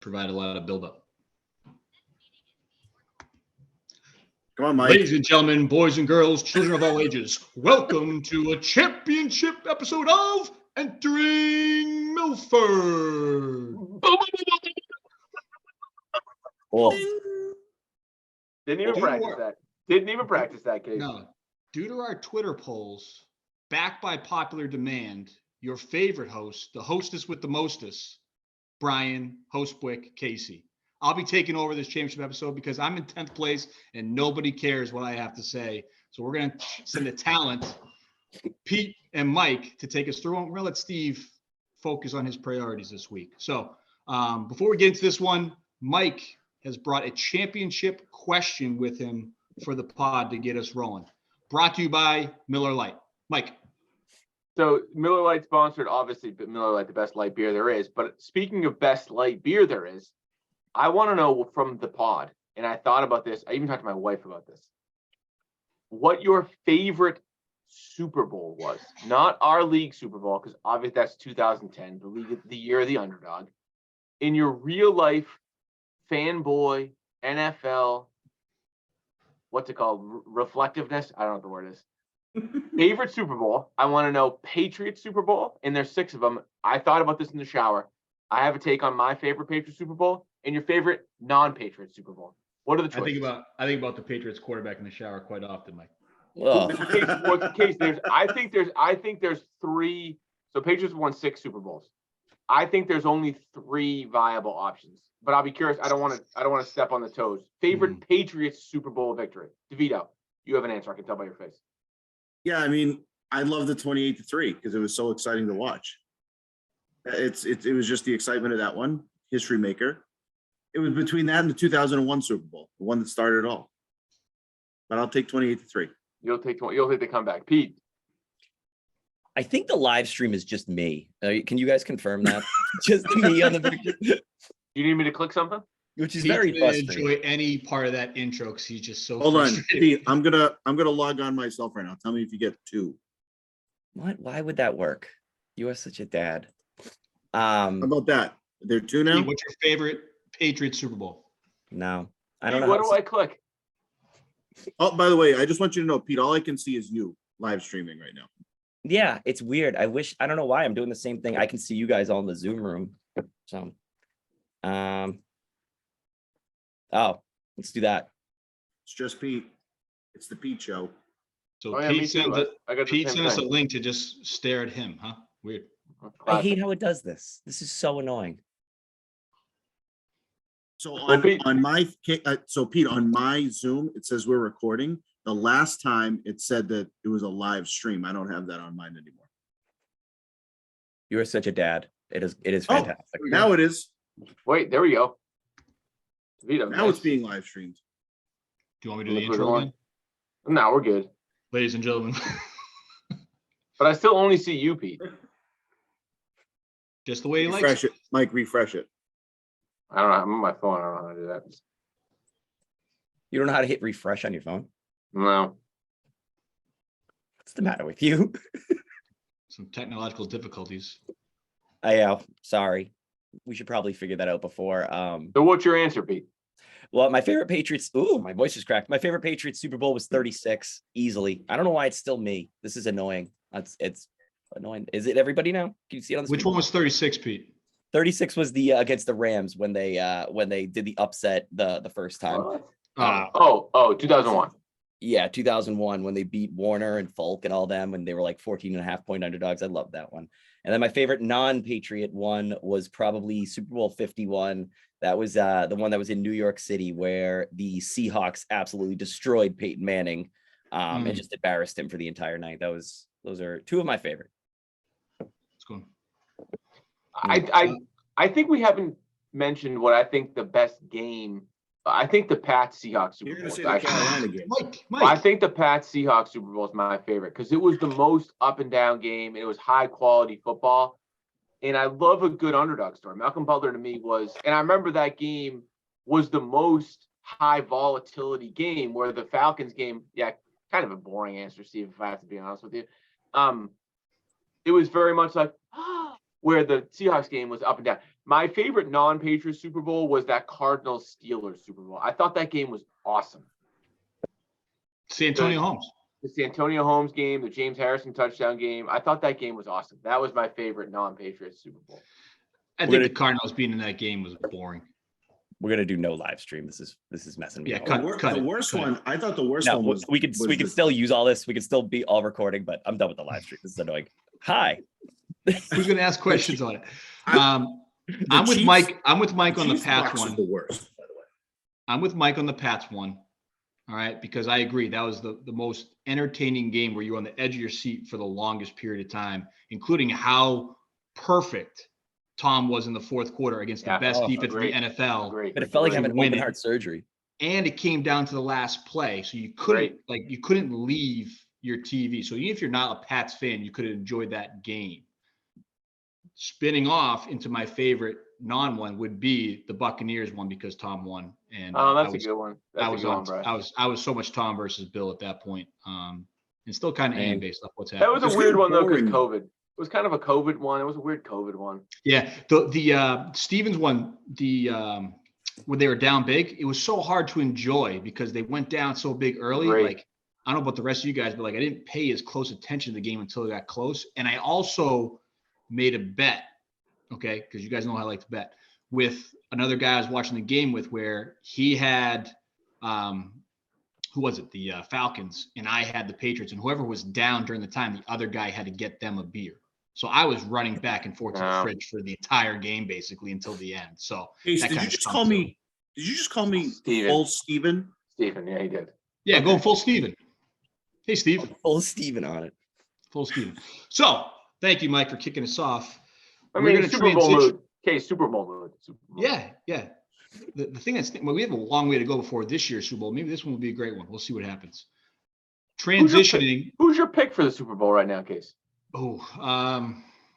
provide a lot of buildup. Come on, Mike. Ladies and gentlemen, boys and girls, children of all ages, welcome to a championship episode of Entering Milford. Didn't even practice that, Case. No. Due to our Twitter polls, backed by popular demand, your favorite host, the hostess with the mostest, Brian Hostwick Casey. I'll be taking over this championship episode because I'm in 10th place and nobody cares what I have to say. So we're going to send the talent, Pete and Mike, to take us through. We're going to let Steve focus on his priorities this week. So before we get into this one, Mike has brought a championship question with him for the pod to get us rolling. Brought to you by Miller Lite. Mike. So Miller Lite sponsored, obviously, but Miller Lite, the best light beer there is. But speaking of best light beer there is, I want to know from the pod, and I thought about this. I even talked to my wife about this. What your favorite Super Bowl was. Not our league Super Bowl, because obviously that's 2010, the year of the underdog. In your real life, fanboy, NFL, what's it called? Reflectiveness? I don't know what the word is. Favorite Super Bowl. I want to know Patriots Super Bowl, and there's 6 of them. I thought about this in the shower. I have a take on my favorite Patriots Super Bowl and your favorite non-Patriots Super Bowl. What are the choices? I think about the Patriots quarterback in the shower quite often, Mike. I think there's 3. So Patriots won 6 Super Bowls. I think there's only 3 viable options. But I'll be curious. I don't want to step on the toes. Favorite Patriots Super Bowl victory. DeVito, you have an answer. I can tell by your face. Yeah, I mean, I love the 28-3 because it was so exciting to watch. It was just the excitement of that one, history maker. It was between that and the 2001 Super Bowl, the one that started it all. But I'll take 28-3. You'll take the comeback. Pete. I think the live stream is just me. Can you guys confirm that? Just me on the video. You need me to click something? Which is Pete very frustrating. Enjoy any part of that intro because he's just so. Hold on, Pete. I'm gonna log on myself right now. Tell me if you get 2. What? Why would that work? You are such a dad. How about that? There are 2 now. Pete, what's your favorite Patriots Super Bowl? No, I don't know. What do I click? Oh, by the way, I just want you to know, Pete, all I can see is you live streaming right now. Yeah, it's weird. I don't know why I'm doing the same thing. I can see you guys all in the Zoom room. So, let's do that. It's just Pete. It's the Pete show. So Pete sent us a link to just stare at him, huh? Weird. I hate how it does this. This is so annoying. So Pete, on my Zoom, it says we're recording. The last time it said that it was a live stream. I don't have that on mine anymore. You are such a dad. It is fantastic. Now it is. Wait, there we go. Now it's being live streamed. Do you want me to do the intro again? No, we're good. Ladies and gentlemen. But I still only see you, Pete. Just the way he likes. Refresh it. Mike, refresh it. I don't know. I'm on my phone. I don't know how to do that. You don't know how to hit refresh on your phone? No. What's the matter with you? Some technological difficulties. Sorry. We should probably figure that out before. So what's your answer, Pete? Well, my favorite Patriots. Ooh, my voice is cracked. My favorite Patriots Super Bowl was 36, easily. I don't know why it's still me. This is annoying. It's annoying. Is it everybody now? Can you see it on the screen? Which one was 36, Pete? 36 was the against the Rams when they did the upset the first time. 2001. Yeah, 2001 when they beat Warner and Folk and all them when they were like 14.5-point underdogs. I love that one. And then my favorite non-Patriot one was probably Super Bowl 51. That was the one that was in New York City where the Seahawks absolutely destroyed Peyton Manning and just embarrassed him for the entire night. Those are 2 of my favorite. Let's go. I think we haven't mentioned what I think the best game. I think the Pats Seahawks Super Bowl. Mike. I think the Pats Seahawks Super Bowl is my favorite because it was the most up and down game. And it was high quality football, and I love a good underdog story. Malcolm Butler to me was, and I remember that game was the most high volatility game. Where the Falcons game, kind of a boring answer, Steve, if I have to be honest with you. It was very much like, where the Seahawks game was up and down. My favorite non-Patriots Super Bowl was that Cardinals Steelers Super Bowl. I thought that game was awesome. San Antonio Holmes. The San Antonio Holmes game, the James Harrison touchdown game. I thought that game was awesome. That was my favorite non-Patriots Super Bowl. I think the Cardinals being in that game was boring. We're gonna do no live stream. This is messing me Yeah, up. cut The it, worst cut it. one, I thought the worst No, one was we could still use all this. We could still be all recording, but I'm done with the live stream. This is annoying. Hi. Who's going to ask questions on it? the I'm with Chiefs- Mike. I'm with Mike on the Chiefs Pats Bucks is one. the worst, by the way. I'm with Mike on the Pats one. All right, because I agree that was the most entertaining game where you were on the edge of your seat for the longest period of time, including how perfect Tom was in the fourth quarter against the Yeah. best Oh, defense agreed. in the NFL. Great. But it felt like to having win open it. heart surgery. And it came down to the last play, so you couldn't leave your TV. So even if you're not a Pats fan, you could have enjoyed that game. Spinning off into my favorite non-one would be the Buccaneers one because Tom won, and That's a good one. I That's was a good on. one, bro. I was so much Tom versus Bill at that point, and still kind of Man. am based off what's That happening. was a It's weird getting one though, because boring. COVID. It was kind of a COVID one. It was a weird COVID one. Yeah, the Stevens one, when they were down big, it was so hard to enjoy because they went down so big early. Right. Like, I don't know about the rest of you guys, but like I didn't pay as close attention to the game until it got close. And I also made a bet, okay, because you guys know how I like to bet, with another guy I was watching the game with, where he had who was it? The Falcons, and I had the Patriots, and whoever was down during the time, the other guy had to get them a beer. So I was running back and forth to the Wow. fridge for the entire game, basically until the end. So Hey, that did you kinda just stunk call too. me? Did you just call me Steven. full Steven? Stephen, yeah, he did. yeah, go full Steven. Hey, Steve, Full Steven on it. full Steven. So thank you, Mike, for kicking us off. I We're mean, gonna Super Bowl transition- mood. Okay, Super Bowl mood. Super Bowl. Yeah, yeah. The thing that's, well, we have a long way to go before this year's Super Bowl. Maybe this one will be a great one. We'll see what happens. Transitioning. Who's your pick for the Super Bowl right now, Case? Oh,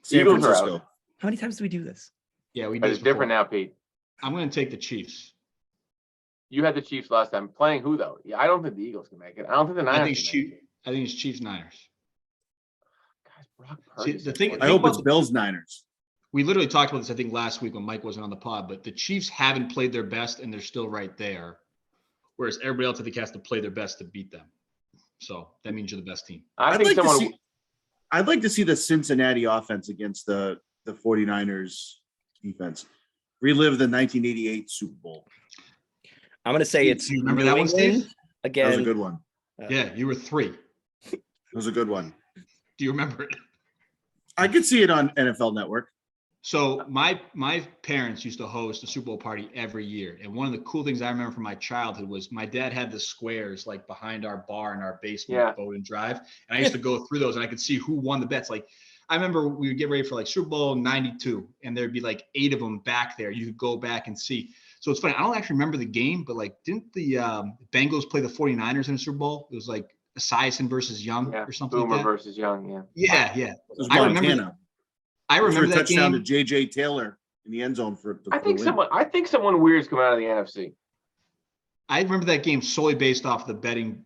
San Eagles are out. Francisco. How many times do we do this? yeah, we But did it's this before. different now, Pete. I'm going to take the Chiefs. You had the Chiefs last time. Playing who though? Yeah, I don't think the Eagles can make it. I don't think the Niners I think it's can make Chiefs. it. I think it's Chiefs Niners. Guys, Brock See, Purdy's the thing- I hope it's Bills Niners. We literally talked about this, I think, last week when Mike wasn't on the pod, but the Chiefs haven't played their best and they're still right there. Whereas everybody else, I think, has to play their best to beat them. So that means you're the best team. I I'd think like to someone. see. I'd like to see the Cincinnati offense against the 49ers defense. Relive the 1988 Super Bowl. I'm gonna say it's Do you remember New that one, Steve? England That was a again. good one. Yeah, you were 3. That was a good one. Do you remember it? I could see it on NFL Network. So my parents used to host a Super Bowl party every year. And one of the cool things I remember from my childhood was my dad had the squares like behind our bar in our basement, Yeah. Bowden Drive. And I used to go through those and I could see who won the bets. Like I remember we would get ready for like Super Bowl 92 and there'd be like 8 of them back there. You could go back and see. So it's funny. I don't actually remember the game, but like didn't the Bengals play the 49ers in a Super Bowl? It was like Esiason versus Young Yeah, or something Boomer like that. versus Young. Yeah. Yeah, yeah. It was I remember Montana. I remember Threw a that touchdown game. to J.J. Taylor in the end zone for I think the win. someone weird's coming out of the NFC. I remember that game solely based off the betting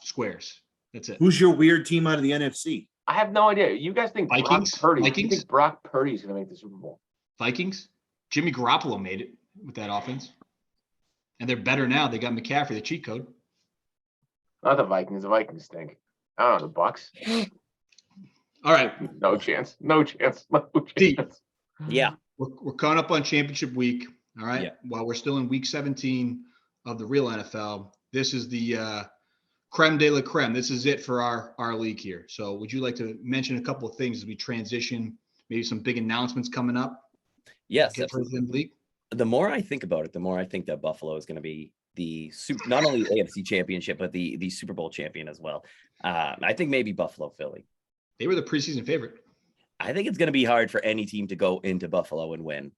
squares. That's it. Who's your weird team out of the NFC? I have no idea. You guys think Vikings? Brock Purdy? You Vikings? think Brock Purdy's going to make the Super Bowl? Vikings. Jimmy Garoppolo made it with that offense. And they're better now. They got McCaffrey, the cheat code. Not the Vikings. The Vikings stink. I don't know. The Bucks. All right. No chance. No chance. No Deep. chance. Yeah. We're coming up on championship week. All right. Yeah. While we're still in week 17 of the real NFL, this is the creme de la creme. This is it for our league here. So would you like to mention a couple of things as we transition, maybe some big announcements coming up? Yes. Get for the league? The more I think about it, the more I think that Buffalo is going to be the not only AFC championship, but the Super Bowl champion as well. I think maybe Buffalo, Philly. They were the preseason favorite. I think it's going to be hard for any team to go into Buffalo and win.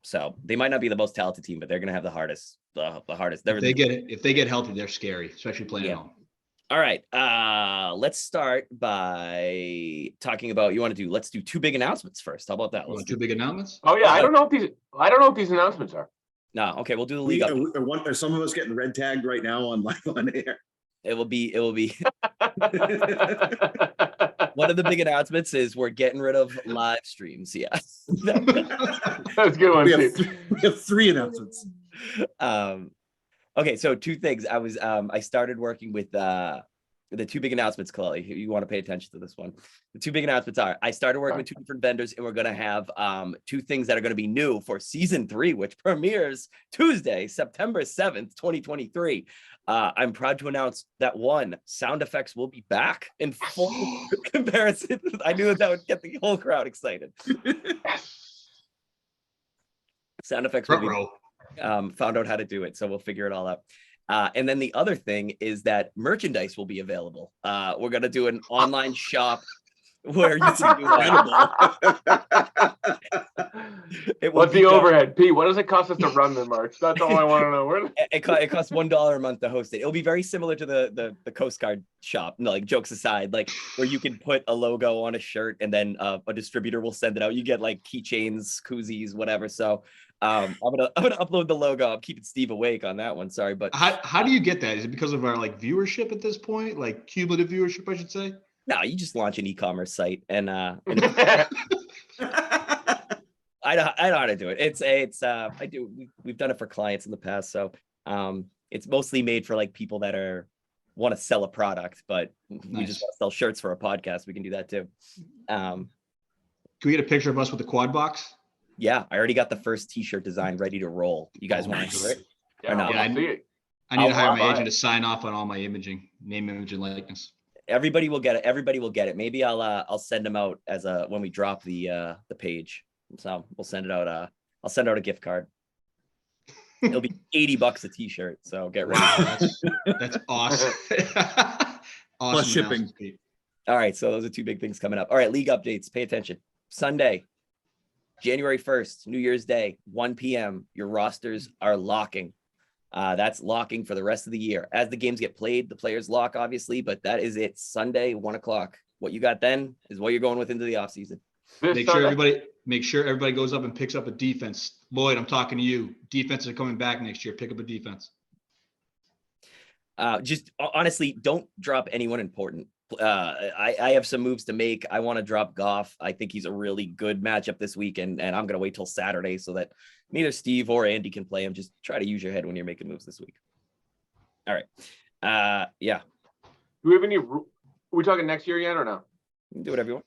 So they might not be the most talented team, but they're going to have the hardest. The hardest. If they get healthy, they're scary, especially playing at home. All right. Let's start by talking about. Let's do 2 big announcements first. How about that? You want 2 big announcements? Oh yeah, I don't know what these announcements are. No. Okay. We'll do the league up. Are some of us getting red tagged right now on live on air? It will be. one of the big announcements is we're getting rid of live streams. Yes. That's a good one, We have, too. we have 3 announcements. Okay, so 2 things. I started working with the 2 big announcements, Chloe. You want to pay attention to this one. The 2 big announcements are I started working with 2 different vendors, and we're going to have 2 things that are going to be new for season 3, which premieres Tuesday, September 7th, 2023. I'm proud to announce that 1, sound effects will be back in full comparison. I knew that would get the whole crowd excited. Sound effects will be found out how to do it, so we'll figure it all out. And then the other thing is that merchandise will be available. We're gonna do an online shop where you can do What's the overhead, Pete? What does it cost us to run the merch? That's all I want to know. It costs $1 a month to host it. It'll be very similar to the Coast Guard shop. No, like, jokes aside, like where you can put a logo on a shirt and then a distributor will send it out. You get like keychains, koozies, whatever. So I'm gonna upload the logo. I'm keeping Steve awake on that one. Sorry, but how do you get that? Is it because of our like viewership at this point, like cumulative viewership, I should say? no, you just launch an e-commerce site and I know how to do it. I do. We've done it for clients in the past, so it's mostly made for like people that want to sell a product, but we just want to sell shirts for a podcast. We can do that too. Can we get a picture of us with the quad box? Yeah, I already got the first T-shirt design ready to roll. You guys want to do it? Yeah, not? Yeah, I see it. I need to hire my buy agent it. to sign off on all my imaging, name, image, and likeness. Everybody will get it. Everybody will get it. Maybe I'll send them out as when we drop the page. So we'll send it out. I'll send out a gift card. It'll be $80 a T-shirt. So get ready. Wow, that's awesome. Awesome Plus shipping. announcements, Pete. All right, so those are 2 big things coming up. All right, league updates. Pay attention. Sunday, January 1st, New Year's Day, 1 p.m. Your rosters are locking. That's locking for the rest of the year. As the games get played, the players lock, obviously, but that is it. Sunday, 1 o'clock. What you got then is what you're going with into the offseason. Make sure everybody goes up and picks up a defense. Lloyd, I'm talking to you. Defenses are coming back next year. Pick up a defense. Just honestly, don't drop anyone important. I have some moves to make. I want to drop Goff. I think he's a really good matchup this week, and I'm going to wait till Saturday so that neither Steve or Andy can play him. Just try to use your head when you're making moves this week. All right. Yeah. Do we have any? Are we talking next year yet or no? You can do whatever you want.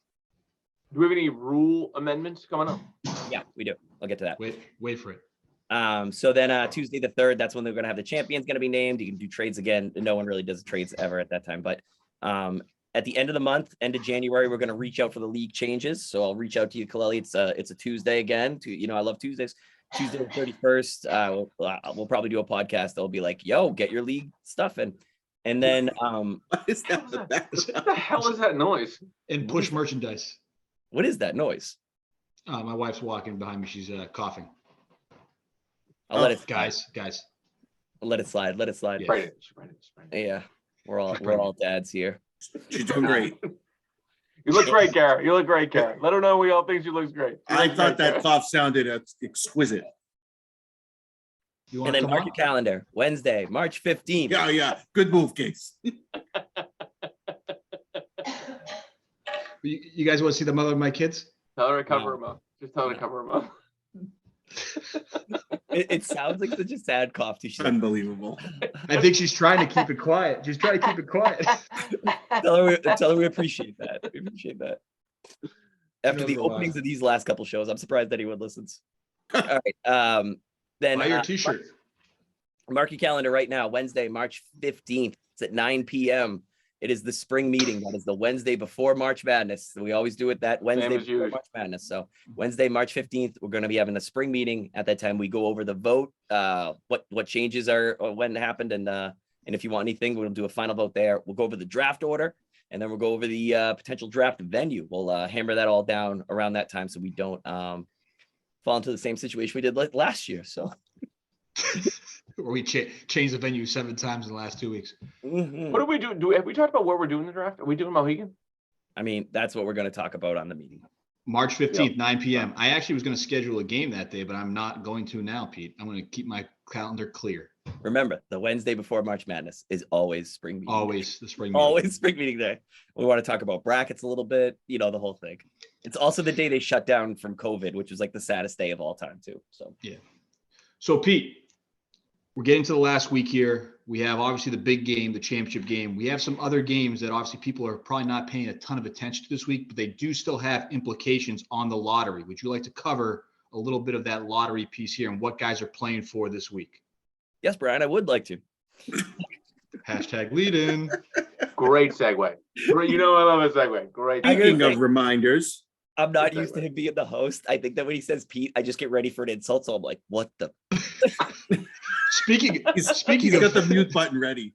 Do we have any rule amendments coming up? Yeah, we do. I'll get to that. Wait for it. So then Tuesday the 3rd, that's when they're going to have the champions going to be named. You can do trades again. No one really does trades ever at that time, but at the end of the month, end of January, we're going to reach out for the league changes. So I'll reach out to you, Kaleli. It's a Tuesday again. I love Tuesdays. Tuesday the 31st. We'll probably do a podcast. They'll be like, "Yo, get your league stuff in." And then What is that? What the hell is that noise? And push merchandise. what is that noise? My wife's walking behind me. She's coughing. I'll let it Guys. I'll let it slide. Let it slide. Yeah. Right. Yeah, we're all dads here. She's doing great. You look great, Garrett. You look great, Garrett. Let her know we all think she looks great. I thought that cough sounded exquisite. You And want then to come mark on? your calendar. Wednesday, March 15th. Yeah. Good move, Case. You guys want to see the mother of my kids? Tell her to cover him up. Just tell her to cover him up. It sounds like such a sad cough. She's like, Unbelievable. I think she's trying to keep it quiet. She's trying to keep it quiet. tell her we appreciate that. We appreciate that. After the Never mind. openings of these last couple shows, I'm surprised anyone listens. All right. Then Buy your t-shirt. mark your calendar right now. Wednesday, March 15th. It's at 9 p.m. It is the spring meeting. That is the Wednesday before March Madness. We always do it that Wednesday as before usual. March Madness. So Wednesday, March 15th, we're going to be having a spring meeting. At that time, we go over the vote, what changes are or when happened, and if you want anything, we'll do a final vote there. We'll go over the draft order, and then we'll go over the potential draft venue. We'll hammer that all down around that time so we don't fall into the same situation we did like last year. So. Or we changed the venue 7 times in the last 2 weeks. Mhm. What do we do? Have we talked about where we're doing the draft? Are we doing Mohegan? I mean, that's what we're going to talk about on the meeting. March 15th, 9 p.m. I actually was going to schedule a game that day, but I'm not going to now, Pete. I'm going to keep my calendar clear. Remember, the Wednesday before March Madness is always spring meeting. Always the spring meeting. Always spring meeting day. We want to talk about brackets a little bit, you know, the whole thing. It's also the day they shut down from COVID, which was like the saddest day of all time too. So yeah. So Pete, we're getting to the last week here. We have obviously the big game, the championship game. We have some other games that obviously people are probably not paying a ton of attention to this week, but they do still have implications on the lottery. Would you like to cover a little bit of that lottery piece here and what guys are playing for this week? yes, Brian, I would like to. Hashtag lead in. Great segue. Great, you know I love a segue. Great. I segue. gotta Speaking of say- reminders, I'm not Good used to segue. him being the host. I think that when he says Pete, I just get ready for an insult. So I'm like, what the? Speaking he's of got the mute button ready.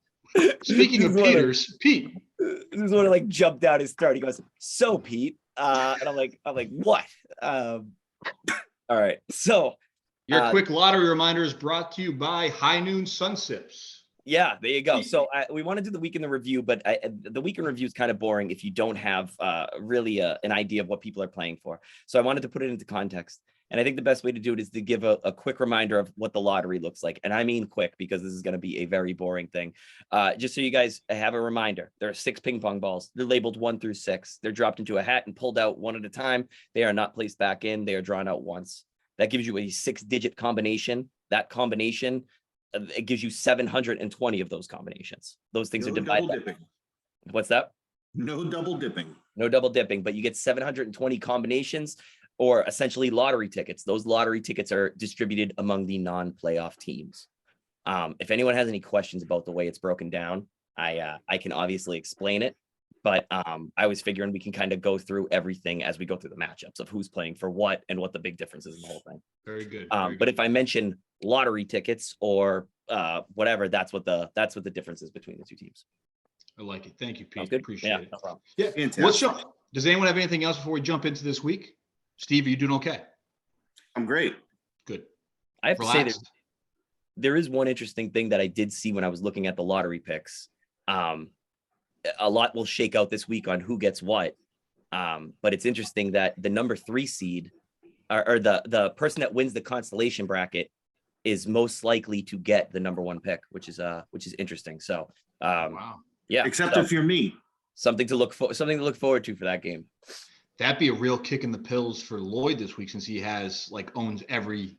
speaking of This is one of- Peters, Pete, This is when I like jumped down his throat. He goes, so Pete. And I'm like, what? All right. So your quick lottery reminder is brought to you by High Noon Sunsips. yeah, there you go. So we want to do the week in the review, but the week in review is kind of boring if you don't have really an idea of what people are playing for. So I wanted to put it into context. And I think the best way to do it is to give a quick reminder of what the lottery looks like. And I mean quick, because this is going to be a very boring thing. Just so you guys have a reminder, there are 6 ping pong balls. They're labeled 1 through 6. They're dropped into a hat and pulled out one at a time. They are not placed back in. They are drawn out once. That gives you a 6-digit combination. That combination, it gives you 720 of those combinations. Those things No are double divided. dipping. What's that? No double dipping. No double dipping, but you get 720 combinations, or essentially lottery tickets. Those lottery tickets are distributed among the non-playoff teams. If anyone has any questions about the way it's broken down, I can obviously explain it, but I was figuring we can kind of go through everything as we go through the matchups of who's playing for what and what the big difference is in the whole thing. Very good. But if I mention lottery tickets or whatever, that's what the difference is between the two teams. I like it. Thank you, Pete. Sounds good? Appreciate Yeah, it. no problem. Yeah. Fantastic. Let's jump. Does anyone have anything else before we jump into this week? Steve, are you doing okay? I'm great. Good. I have to say that Relaxed. there is one interesting thing that I did see when I was looking at the lottery picks. A lot will shake out this week on who gets what. But it's interesting that the number 3 seed or the person that wins the constellation bracket is most likely to get the number 1 pick, which is interesting. So Wow. yeah, Except so if you're me. something to look forward to for that game. That'd be a real kick in the pills for Lloyd this week, since he owns every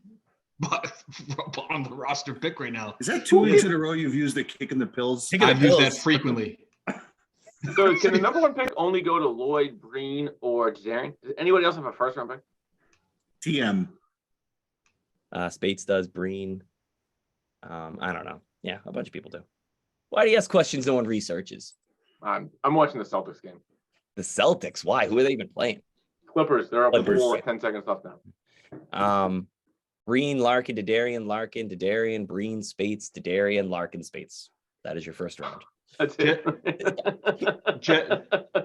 on the roster pick right now. Is that 2 weeks in a row you've used the kick in the pills? Kick in the I've used that pills. frequently. So can the number 1 pick only go to Lloyd, Breen, or Darren? Does anybody else have a first round pick? TM. Spates does, Breen. I don't know. Yeah, a bunch of people do. Why do you ask questions no one researches? I'm watching the Celtics game. The Celtics, why? Who are they even playing? Clippers, they're up Clippers. 4 with 10 seconds left now. Breen, Larkin, Dadarian, Breen, Spates, Dadarian, Larkin, Spates. That is your first round. That's it.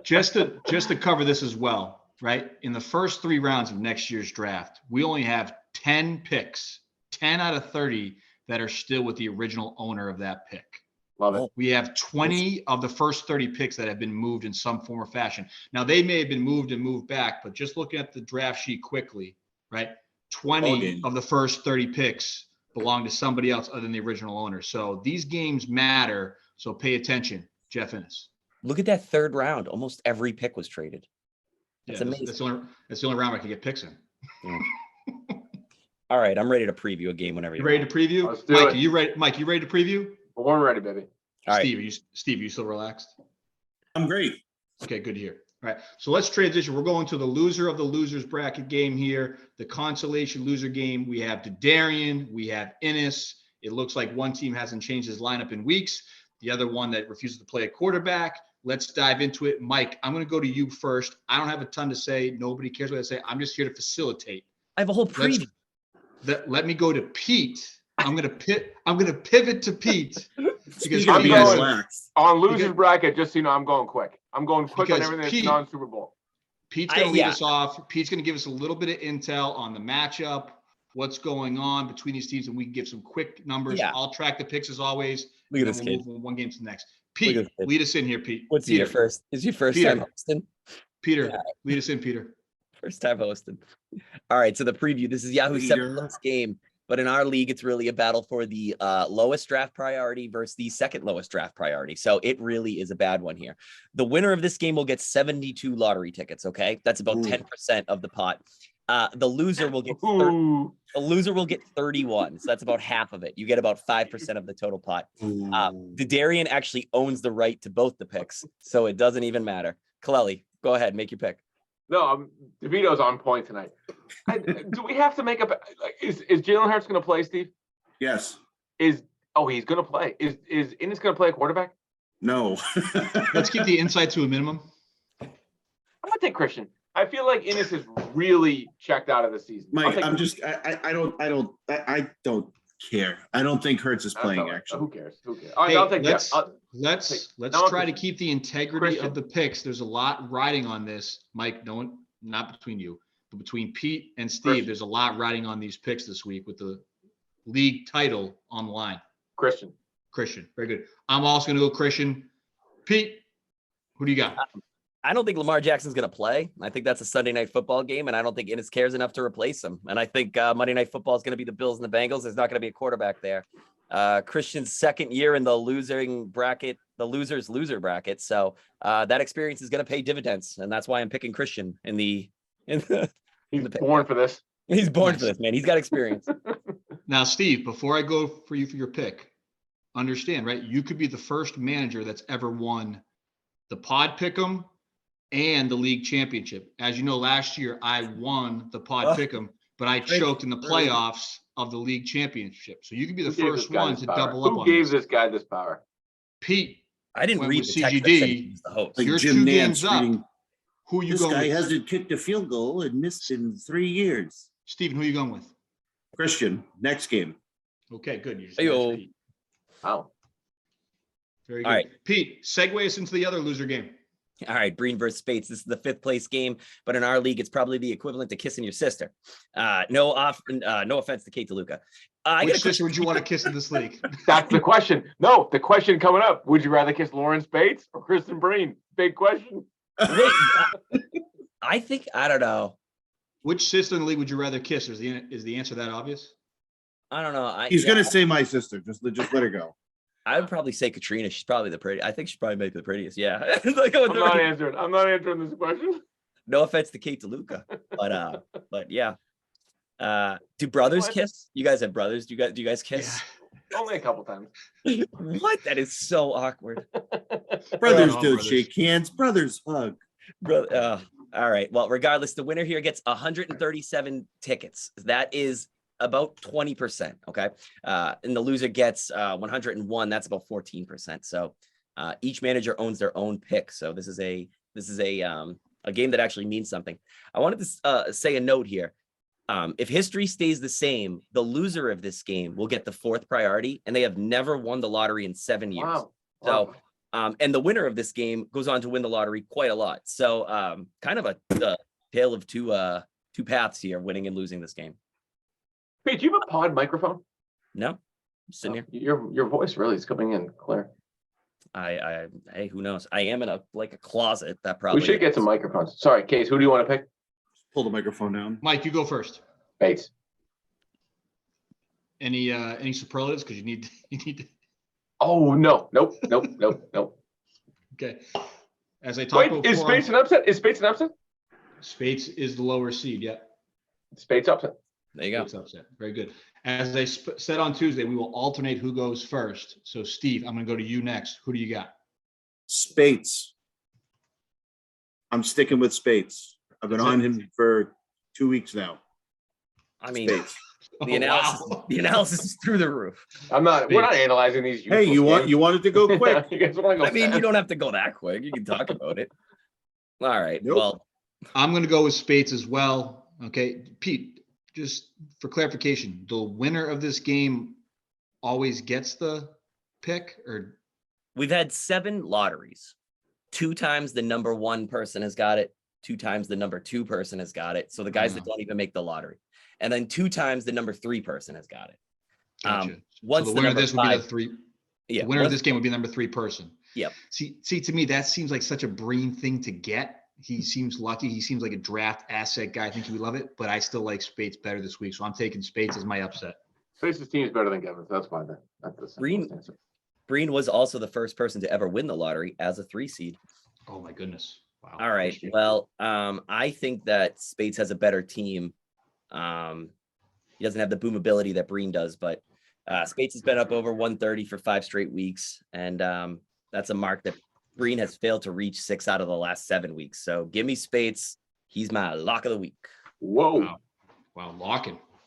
Just to cover this as well, right? In the first 3 rounds of next year's draft, we only have 10 picks, 10 out of 30 that are still with the original owner of that pick. Love it. We have 20 of the first 30 picks that have been moved in some form or fashion. Now, they may have been moved and moved back, but just looking at the draft sheet quickly, right? 20 of the first 30 picks belong to somebody else other than the original owner. So these games matter. So pay attention, Jeff Innes. Look at that 3rd round. Almost every pick was traded. That's amazing. That's the only round I can get picks in. All right, I'm ready to preview a game whenever You you're ready to preview? Let's do Mike, it. are you ready? Mike, you ready to preview? Born ready, baby. All right. Steve, are you still relaxed? I'm great. Okay, good to hear. All right, so let's transition. We're going to the loser of the losers bracket game here, the consolation loser game. We have Dadarian, we have Innes. It looks like one team hasn't changed his lineup in weeks. The other one that refuses to play a quarterback. Let's dive into it. Mike, I'm going to go to you first. I don't have a ton to say. Nobody cares what I say. I'm just here to facilitate. I have a whole preview. Let me go to Pete. I'm going to pivot to Pete. Because Speaking of I'm being going- relaxed, On losers Because- bracket, just so you know, I'm going quick. I'm going quick on Because everything that's Pete- non-Super Bowl. Pete's going to lead yeah. us off. Pete's going to give us a little bit of intel on the matchup, what's going on between these teams, and we can give some quick numbers. Yeah. I'll track the picks as always. Look at and this then we'll kid. move from one game to the next. Look at Pete, this kid. lead us in here, Pete. What's Peter, your first? Is your first Peter. time hosting? Peter, Yeah. lead us in, Peter. First time hosting. All right, so the preview. This is Yahoo Leader. 7+ game, but in our league, it's really a battle for the lowest draft priority versus the second lowest draft priority. So it really is a bad one here. The winner of this game will get 72 lottery tickets. Okay, that's about 10% of the pot. The loser will get Ooh. the loser will get 31. So that's about half of it. You get about 5% of the total pot. The Darian actually owns the right to both the picks, so it doesn't even matter. Kaleli, go ahead, make your pick. No, DeVito's on point tonight. Do we have to make up? Is Jalen Hurts going to play, Steve? Yes. He's going to play. Is Innis going to play a quarterback? No. Let's keep the insight to a minimum. I'm going to take Christian. I feel like Innis is really checked out of the season. Mike, I don't care. I don't think Hurts is playing, actually. Who cares? All right, Hey, I'll take let's Now try to keep the integrity Christian. of the picks. There's a lot riding on this, Mike. No one, not between you, but between Pete and Steve. Christian. There's a lot riding on these picks this week with the league title on the line. Christian. Very good. I'm also going to go Christian. Pete, who do you got? I don't think Lamar Jackson's going to play. I think that's a Sunday night football game, and I don't think Innis cares enough to replace him. And I think Monday night football is going to be the Bills and the Bengals. There's not going to be a quarterback there. Christian's second year in the losing bracket, the loser's loser bracket. So that experience is going to pay dividends, and that's why I'm picking Christian in the He's born for this. He's born for this, man. He's got experience. Now, Steve, before I go for you for your pick, understand, right? You could be the first manager that's ever won the pod pick'em and the league championship. As you know, last year I won the pod pick'em, but I choked in the playoffs of the league championship. So you could be the first one to double up on Who gave this. this guy this power? Pete, I didn't Went read with the text that said he CGD. was the host. Like You're Jim 2 Nance games up. reading, who you this going guy with? hasn't kicked a field goal and missed in 3 years. Steven, who you going with? Christian, next game. Okay, good. You just Ayo. matched Pete. Wow. Very good. All right. Pete, segue us into the other loser game. All right, Breen versus Spates. This is the 5th place game, but in our league, it's probably the equivalent to kissing your sister. No offense to Kate DeLuca. Which sister would you want to kiss in this league? That's the question. No, the question coming up. Would you rather kiss Lauren Bates or Kristen Breen? Big question. Wait, I don't know. Which sister in the league would you rather kiss? Is the answer that obvious? I don't know. He's going to say my sister. Just let her go. I would probably say Katrina. She's probably the prettiest. I think she's probably maybe the prettiest. Yeah. I'm not answering this question. No offense to Kate DeLuca, but yeah. Do brothers What? kiss? You guys have brothers? Do you guys kiss? Only a couple times. What? That is so awkward. Brothers No, don't brothers. shake hands. Brothers hug. Brother. All right. Well, regardless, the winner here gets 137 tickets. That is about 20%. Okay. And the loser gets 101. That's about 14%. So each manager owns their own pick. So this is a game that actually means something. I wanted to say a note here. If history stays the same, the loser of this game will get the 4th priority, and they have never won the lottery in 7 years. Wow. So, and the winner of this game goes on to win the lottery quite a lot. So, kind of a tale of two paths here, winning and losing this game. Pete, do you have a pod microphone? No, I'm sitting here. Your voice really is coming in clear. Hey, who knows? I am in a closet. That probably We should get some microphones. Sorry, Case, who do you want to pick? Pull the microphone down. Mike, you go first. Bates. Any superlatives? Because you need to. Oh no. Nope. Okay. As I talked Wait, before, is Spates an upset? Spates is the lower seed. Yeah. Spates upset. There you go. Spates upset. Very good. As I said on Tuesday, we will alternate who goes first. So, Steve, I'm going to go to you next. Who do you got? Spates. I'm sticking with Spates. I've been That's on it. him for 2 weeks now. I mean, Spates. the analysis, the analysis is through the roof. We're not analyzing these. Hey, you wanted to go quick. You guys want to go I mean, you fast? don't have to go that quick. You can talk about it. All right. Nope. Well, I'm going to go with Spates as well. Okay. Pete, just for clarification, the winner of this game always gets the pick, or we've had 7 lotteries. 2 times the number 1 person has got it. 2 times the number 2 person has got it. So the guys that don't even make the lottery. And then 2 times the number 3 person has got it. gotcha. Once So the the winner of number this would be 5 the 3. Yeah. The winner of once- this game would be number 3 person. Yep. See, to me, that seems like such a Breen thing to get. He seems lucky. He seems like a draft asset guy. I think he would love it, but I still like Spates better this week. So I'm taking Spates as my upset. Face's team is better than Kevin's. That's fine. That's the simplest answer. Breen was also the first person to ever win the lottery as a 3 seed. Oh my goodness. Wow. All right. Well, I think that Spates has a better team. He doesn't have the boom ability that Breen does, but Spates has been up over 130 for 5 straight weeks. And that's a mark that Breen has failed to reach 6 out of the last 7 weeks. So give me Spates. He's my lock of the week. Whoa. Wow.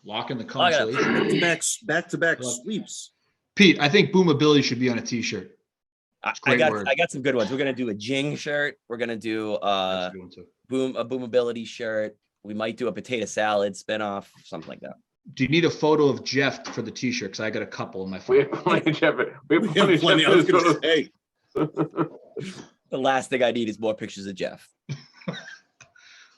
Locking the consolation. Back-to-back sweeps. Pete, I think boomability should be on a t-shirt. I got some good ones. We're gonna do a Jing shirt. We're gonna do a boomability shirt. We might do a potato salad spinoff, something like that. Do you need a photo of Jeff for the t-shirt? Because I got a couple in my phone. We have plenty of Jeff. We have plenty of Plenty. I was gonna say. The last thing I need is more pictures of Jeff.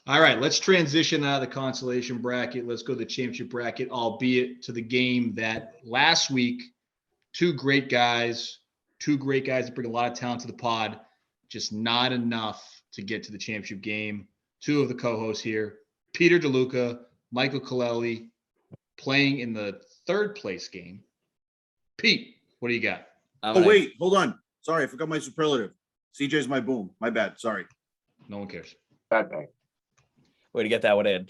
All right, let's transition out of the consolation bracket. Let's go to the championship bracket, albeit to the game that last week, two great guys that bring a lot of talent to the pod, just not enough to get to the championship game. Two of the co-hosts here, Peter DeLuca, Michael Colelli, playing in the 3rd place game. Pete, what do you got? Wait, hold on. Sorry, I forgot my superlative. CJ's my boom. My bad. Sorry. No one cares. Bad bang. Way to get that one in.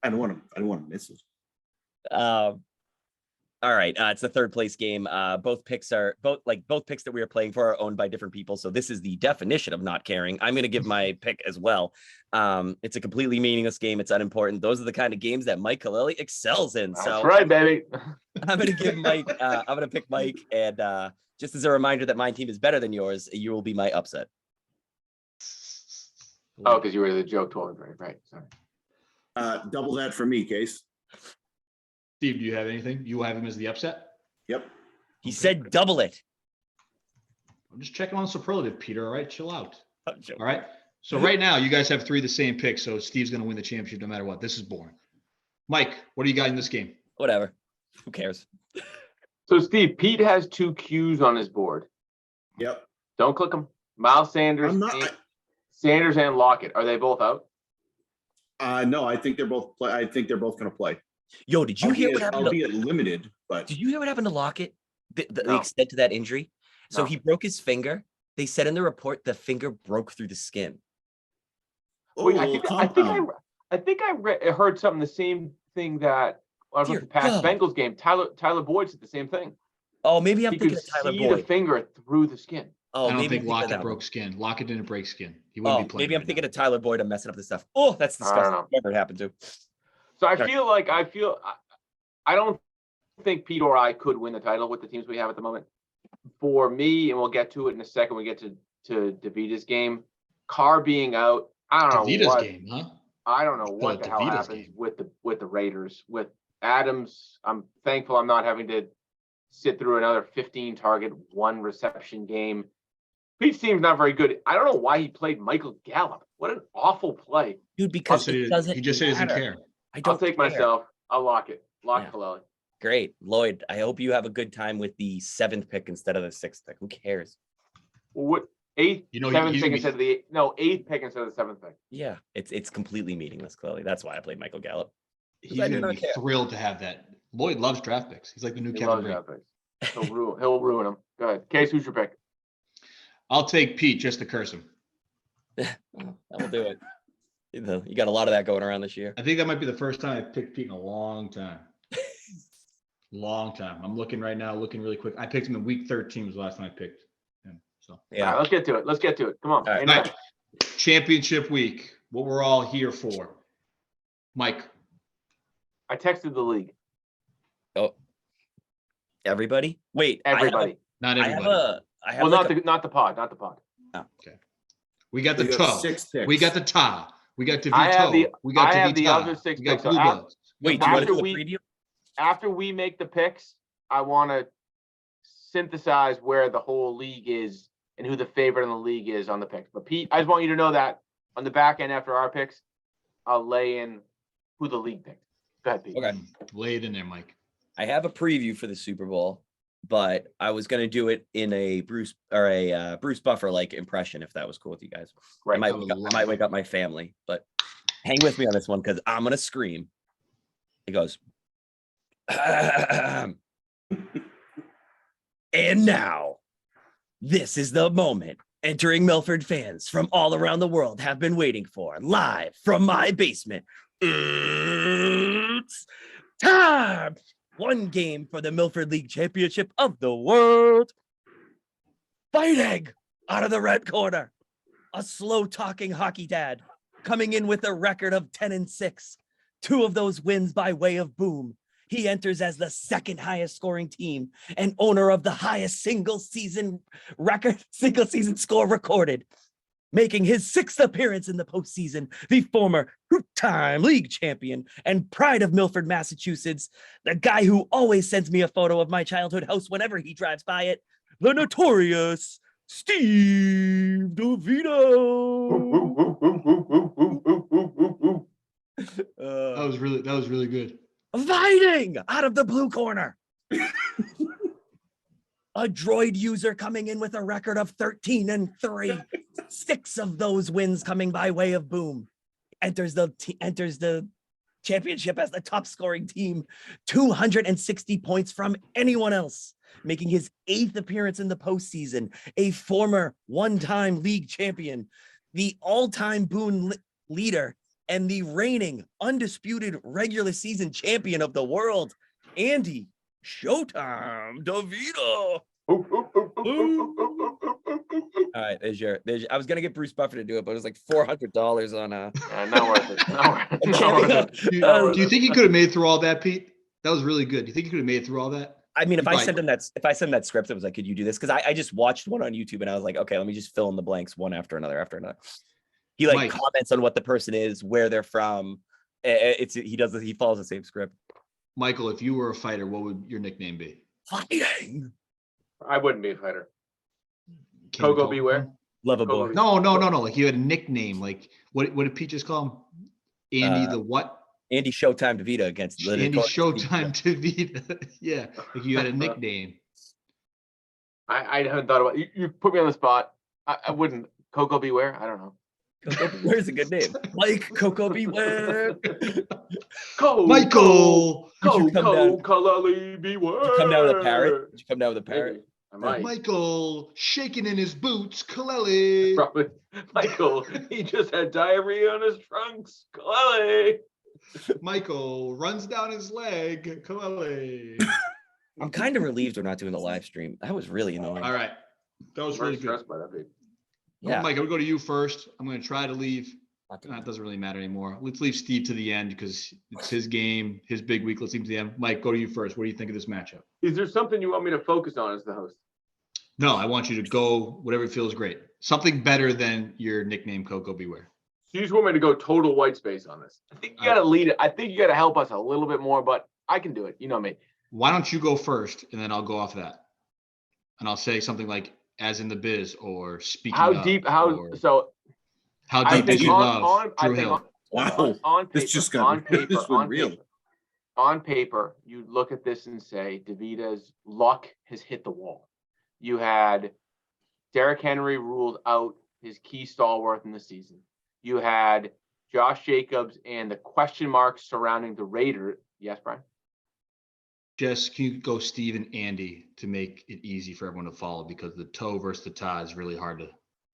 I don't want to miss it. All right. It's the 3rd place game. Both picks that we are playing for are owned by different people. So this is the definition of not caring. I'm going to give my pick as well. It's a completely meaningless game. It's unimportant. Those are the kind of games that Mike Colelli excels in. So that's right, baby. I'm going to give Mike, I'm going to pick Mike. And just as a reminder that my team is better than yours, you will be my upset. Oh, because you were the joke told, right? Sorry. Double that for me, Case. Steve, do you have anything? You have him as the upset? Yep. He said double it. I'm just checking on the superlative, Peter. All right, chill out. All right. So right now, you guys have 3 of the same picks. So Steve's going to win the championship no matter what. This is boring. Mike, what do you got in this game? Whatever. Who cares? So Steve, Pete has 2 Qs on his board. Yep. Don't click them. Miles Sanders. Sanders and Lockett. Are they both out? No, I think they're both going to play. Yo, did you hear what happened? Albeit limited, but did you hear what happened to Lockett? The No. extent to that injury. So No. he broke his finger. They said in the report the finger broke through the skin. Wait, I think I heard something the same thing that I was Dear the past God. Bengals game. Tyler Boyd said the same thing. Oh, maybe I'm He thinking could of Tyler see the Boyd. finger through the skin. Oh, I don't maybe think I'm thinking of Lockett that broke one. skin. Lockett didn't break skin. He Oh, wouldn't be playing. maybe I'm right thinking now. of Tyler Boyd. I'm messing up this stuff. Oh, that's disgusting. know. Whatever it happened to. So I Right. feel I don't think Pete or I could win the title with the teams we have at the moment. For me, and we'll get to it in a second, we get to DeVita's game. Carr being out, I don't know DeVita's what. game, huh? I don't know what the hell DeVita's happens game. with the Raiders. With Adams, I'm thankful I'm not having to sit through another 15 target, 1 reception game. Pete's team's not very good. I don't know why he played Michael Gallup. What an awful play. Dude, because He it doesn't just said he doesn't matter. care. I don't I'll take care. myself. I'll lock it. Lock Yeah. Colelli. Great. Lloyd, I hope you have a good time with the 7th pick instead of the 6th pick. Who cares? What 8th, You know, 7th he's pick gonna be- instead of the 8th pick instead of the 7th pick. Yeah, it's completely meaningless, clearly. That's why I played Michael Gallup. He's I do going to not be care. thrilled to have that. Lloyd loves draft picks. He's like the new He Kevin loves Ray. that pick. He'll ruin them. Go ahead. Case, who's your pick? I'll take Pete just to curse him. That will do it. You got a lot of that going around this year. I think that might be the first time I've picked Pete in a long time. Long time. I'm looking right now, looking really quick. I picked him in week 13 was the last time I picked him. So All Yeah. right, let's get to it. Come on. All right. Ain't no- All right. Championship week. What we're all here for. Mike. I texted the league. Oh, everybody? Wait, Everybody. Not I have everybody. I have Well, like not the pod. We got the We got toe. 6 picks. We got the ta. We got I have DeVito. We got I have the DeVita. other 6 We got picks. So Blue Bloods. wait, do you want to after do a we- preview? After we make the picks, I want to synthesize where the whole league is and who the favorite in the league is on the picks. But Pete, I just want you to know that on the back end after our picks, I'll lay in who the league picked. Go ahead, Pete. Okay. Lay it in there, Mike. I have a preview for the Super Bowl. but I was gonna do it in a Bruce Buffer like impression if that was cool with you guys. Right. I would might love wake up my family, but hang with me on this one because I'm gonna scream. He goes, and now this is the moment Entering Milford fans from all around the world have been waiting for, live from my basement. It's time. One game for the Milford League Championship of the world. Fighting out of the red corner, a slow-talking hockey dad coming in with a record of 10-6. 2 of those wins by way of boom. He enters as the second highest scoring team and owner of the highest single season score recorded, making his 6th appearance in the postseason, the former 2-time league champion and pride of Milford, Massachusetts, the guy who always sends me a photo of my childhood house whenever he drives by it, the notorious Steve DeVito. That was really good. Fighting out of the blue corner. A droid user coming in with a record of 13-3. 6 of those wins coming by way of boom. Enters the championship as the top scoring team. 260 points from anyone else, making his 8th appearance in the postseason. A former 1-time league champion, the all-time boon leader, and the reigning undisputed regular season champion of the world, Andy Showtime DeVito. All right, there's I was gonna get Bruce Buffer to do it, but it was like $400 on Not worth it. Not worth it. Do you think he could have made through all that, Pete? That was really good. Do you think he could have made through all that? I mean, if I send him that script, it was like, could you do this? Because I just watched one on YouTube and I was like, okay, let me just fill in the blanks one after another. He Mike. comments on what the person is, where they're from. He follows the same script. Michael, if you were a fighter, what would your nickname be? Fighting. I wouldn't be a fighter. Can you Coco call Beware. him? Love a boy. No. Like you had a nickname. Like what did Pete just call him? Andy the what? Andy Showtime DeVito against the Andy notorious Showtime DeVito. Yeah, like you had a nickname. I haven't thought about it. You put me on the spot. I wouldn't. Coco Beware. I don't know. Coco Beware's a good name. Mike Coco Beware. Michael. Coco Kalali Beware. Did you come down with a parrot? Did you come down with a parrot? Maybe. I might. Michael shaking in his boots. Kaleli. Probably. Michael, he just had diarrhea on his trunks. Kalali. Michael runs down his leg. Kaleli. I'm kind of relieved we're not doing the live stream. That was really annoying. All right. That was really good. Stressed by that, babe. Yeah. Mike, I'm gonna go to you first. I'm gonna try to leave. Not doing It doesn't really matter anymore. Let's leave Steve to the end because it's his game, his big week. Let's leave him to the end. Mike, go to you first. What do you think of this matchup? Is there something you want me to focus on as the host? No, I want you to go whatever feels great. Something better than your nickname, Coco Beware. So you just want me to go total white space on this. I think you got to lead it. I think you got to help us a little bit more, but I can do it. You know me. Why don't you go first, and then I'll go off that, and I'll say something like "as in the biz" or "speaking." How of," deep? or, So how I deep did think you on, love on, I Drew think Hill? Wow. on paper, This just got on paper, this was on real. paper, on paper, you look at this and say DeVita's luck has hit the wall. You had Derrick Henry ruled out his key stalwart in the season. You had Josh Jacobs and the question marks surrounding the Raiders. Yes, Brian? Just can you go Steve and Andy to make it easy for everyone to follow because the toe versus the tie is really hard to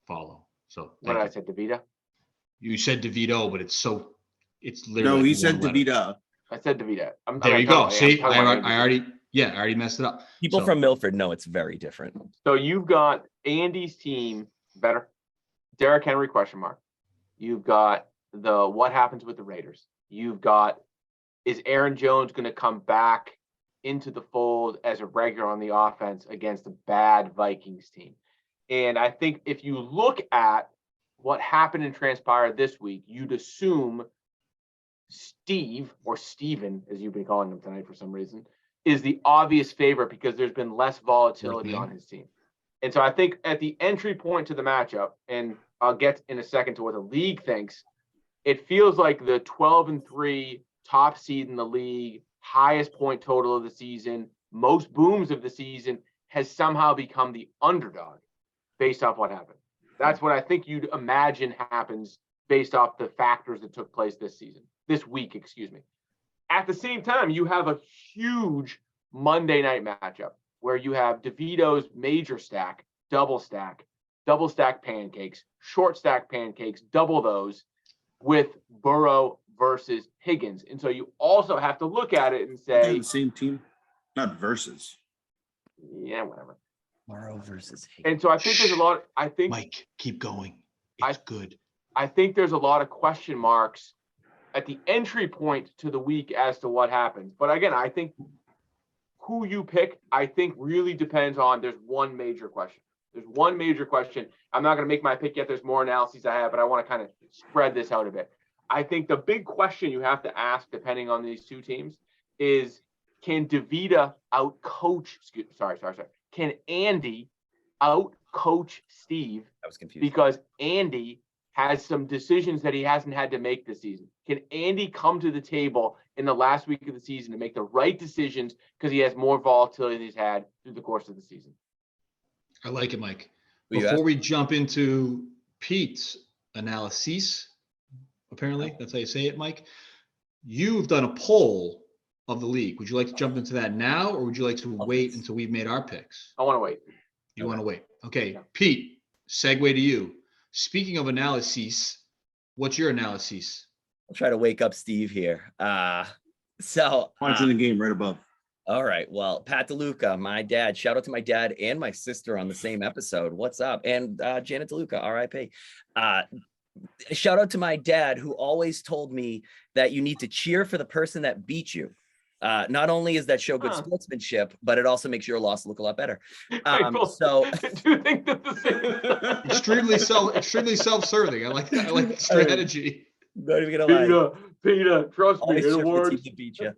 follow. So What did I say, DeVita? You said DeVito, but it's literally. No, like he said one letter. DeVita. I said DeVita. There you go. See, I already messed it up. People So, from Milford know it's very different. So you've got Andy's team better. Derrick Henry question mark. You've got the what happens with the Raiders. You've got is Aaron Jones going to come back into the fold as a regular on the offense against a bad Vikings team? And I think if you look at what happened and transpired this week, you'd assume Steve, or Steven, as you've been calling him tonight for some reason, is the obvious favorite because there's been less volatility on his team. And so I think at the entry point to the matchup, and I'll get in a second to what the league thinks, it feels like the 12-3 top seed in the league, highest point total of the season, most booms of the season, has somehow become the underdog based off what happened. That's what I think you'd imagine happens based off the factors that took place this week, excuse me. At the same time, you have a huge Monday night matchup where you have DeVito's major stack, double stack pancakes, short stack pancakes, double those with Burrow versus Higgins. And so you also have to look at it and They're say, the same team, not versus. yeah, whatever. Morrow versus Higgins. And so I think there's a lot, Mike, keep going. It's good. I think there's a lot of question marks at the entry point to the week as to what happens. But again, I think who you pick, I think really depends on, there's one major question. I'm not going to make my pick yet. There's more analyses I have, but I want to kind of spread this out a bit. I think the big question you have to ask, depending on these two teams, is can DeVito can Andy out-coach Steve? I was confused. Because Andy has some decisions that he hasn't had to make this season. Can Andy come to the table in the last week of the season to make the right decisions because he has more volatility than he's had through the course of the season? I like it, Mike. Who you Before ask? we jump into Pete's analysis, apparently that's how you say it, Mike. You've done a poll of the league. Would you like to jump into that now, or would you like to wait until we've made our picks? I want to wait. You want to wait? Okay, Yeah. Pete. Segue to you. Speaking of analyses, what's your analysis? I'll try to wake up Steve here. So Watching the game right above. all right. Well, Pat DeLuca, my dad, shout out to my dad and my sister on the same episode. What's up? And Janet DeLuca, RIP. Shout out to my dad, who always told me that you need to cheer for the person that beat you. Not only is that show good sportsmanship, but it also makes your loss look a lot better. So do you think that the same? extremely self-serving. I like that. I like the strategy. Not even gonna lie. Peter, trust me, Always it cheer for the works. team to beat you.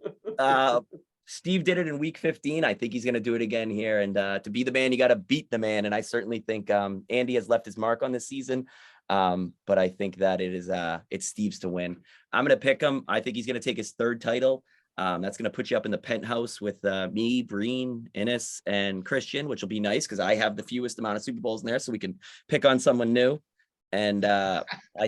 Steve did it in week 15. I think he's going to do it again here. And to be the man, you got to beat the man. And I certainly think Andy has left his mark on this season. But I think that it's Steve's to win. I'm going to pick him. I think he's going to take his third title. That's going to put you up in the penthouse with me, Breen, Ennis, and Christian, which will be nice because I have the fewest amount of Super Bowls in there, so we can pick on someone new. And I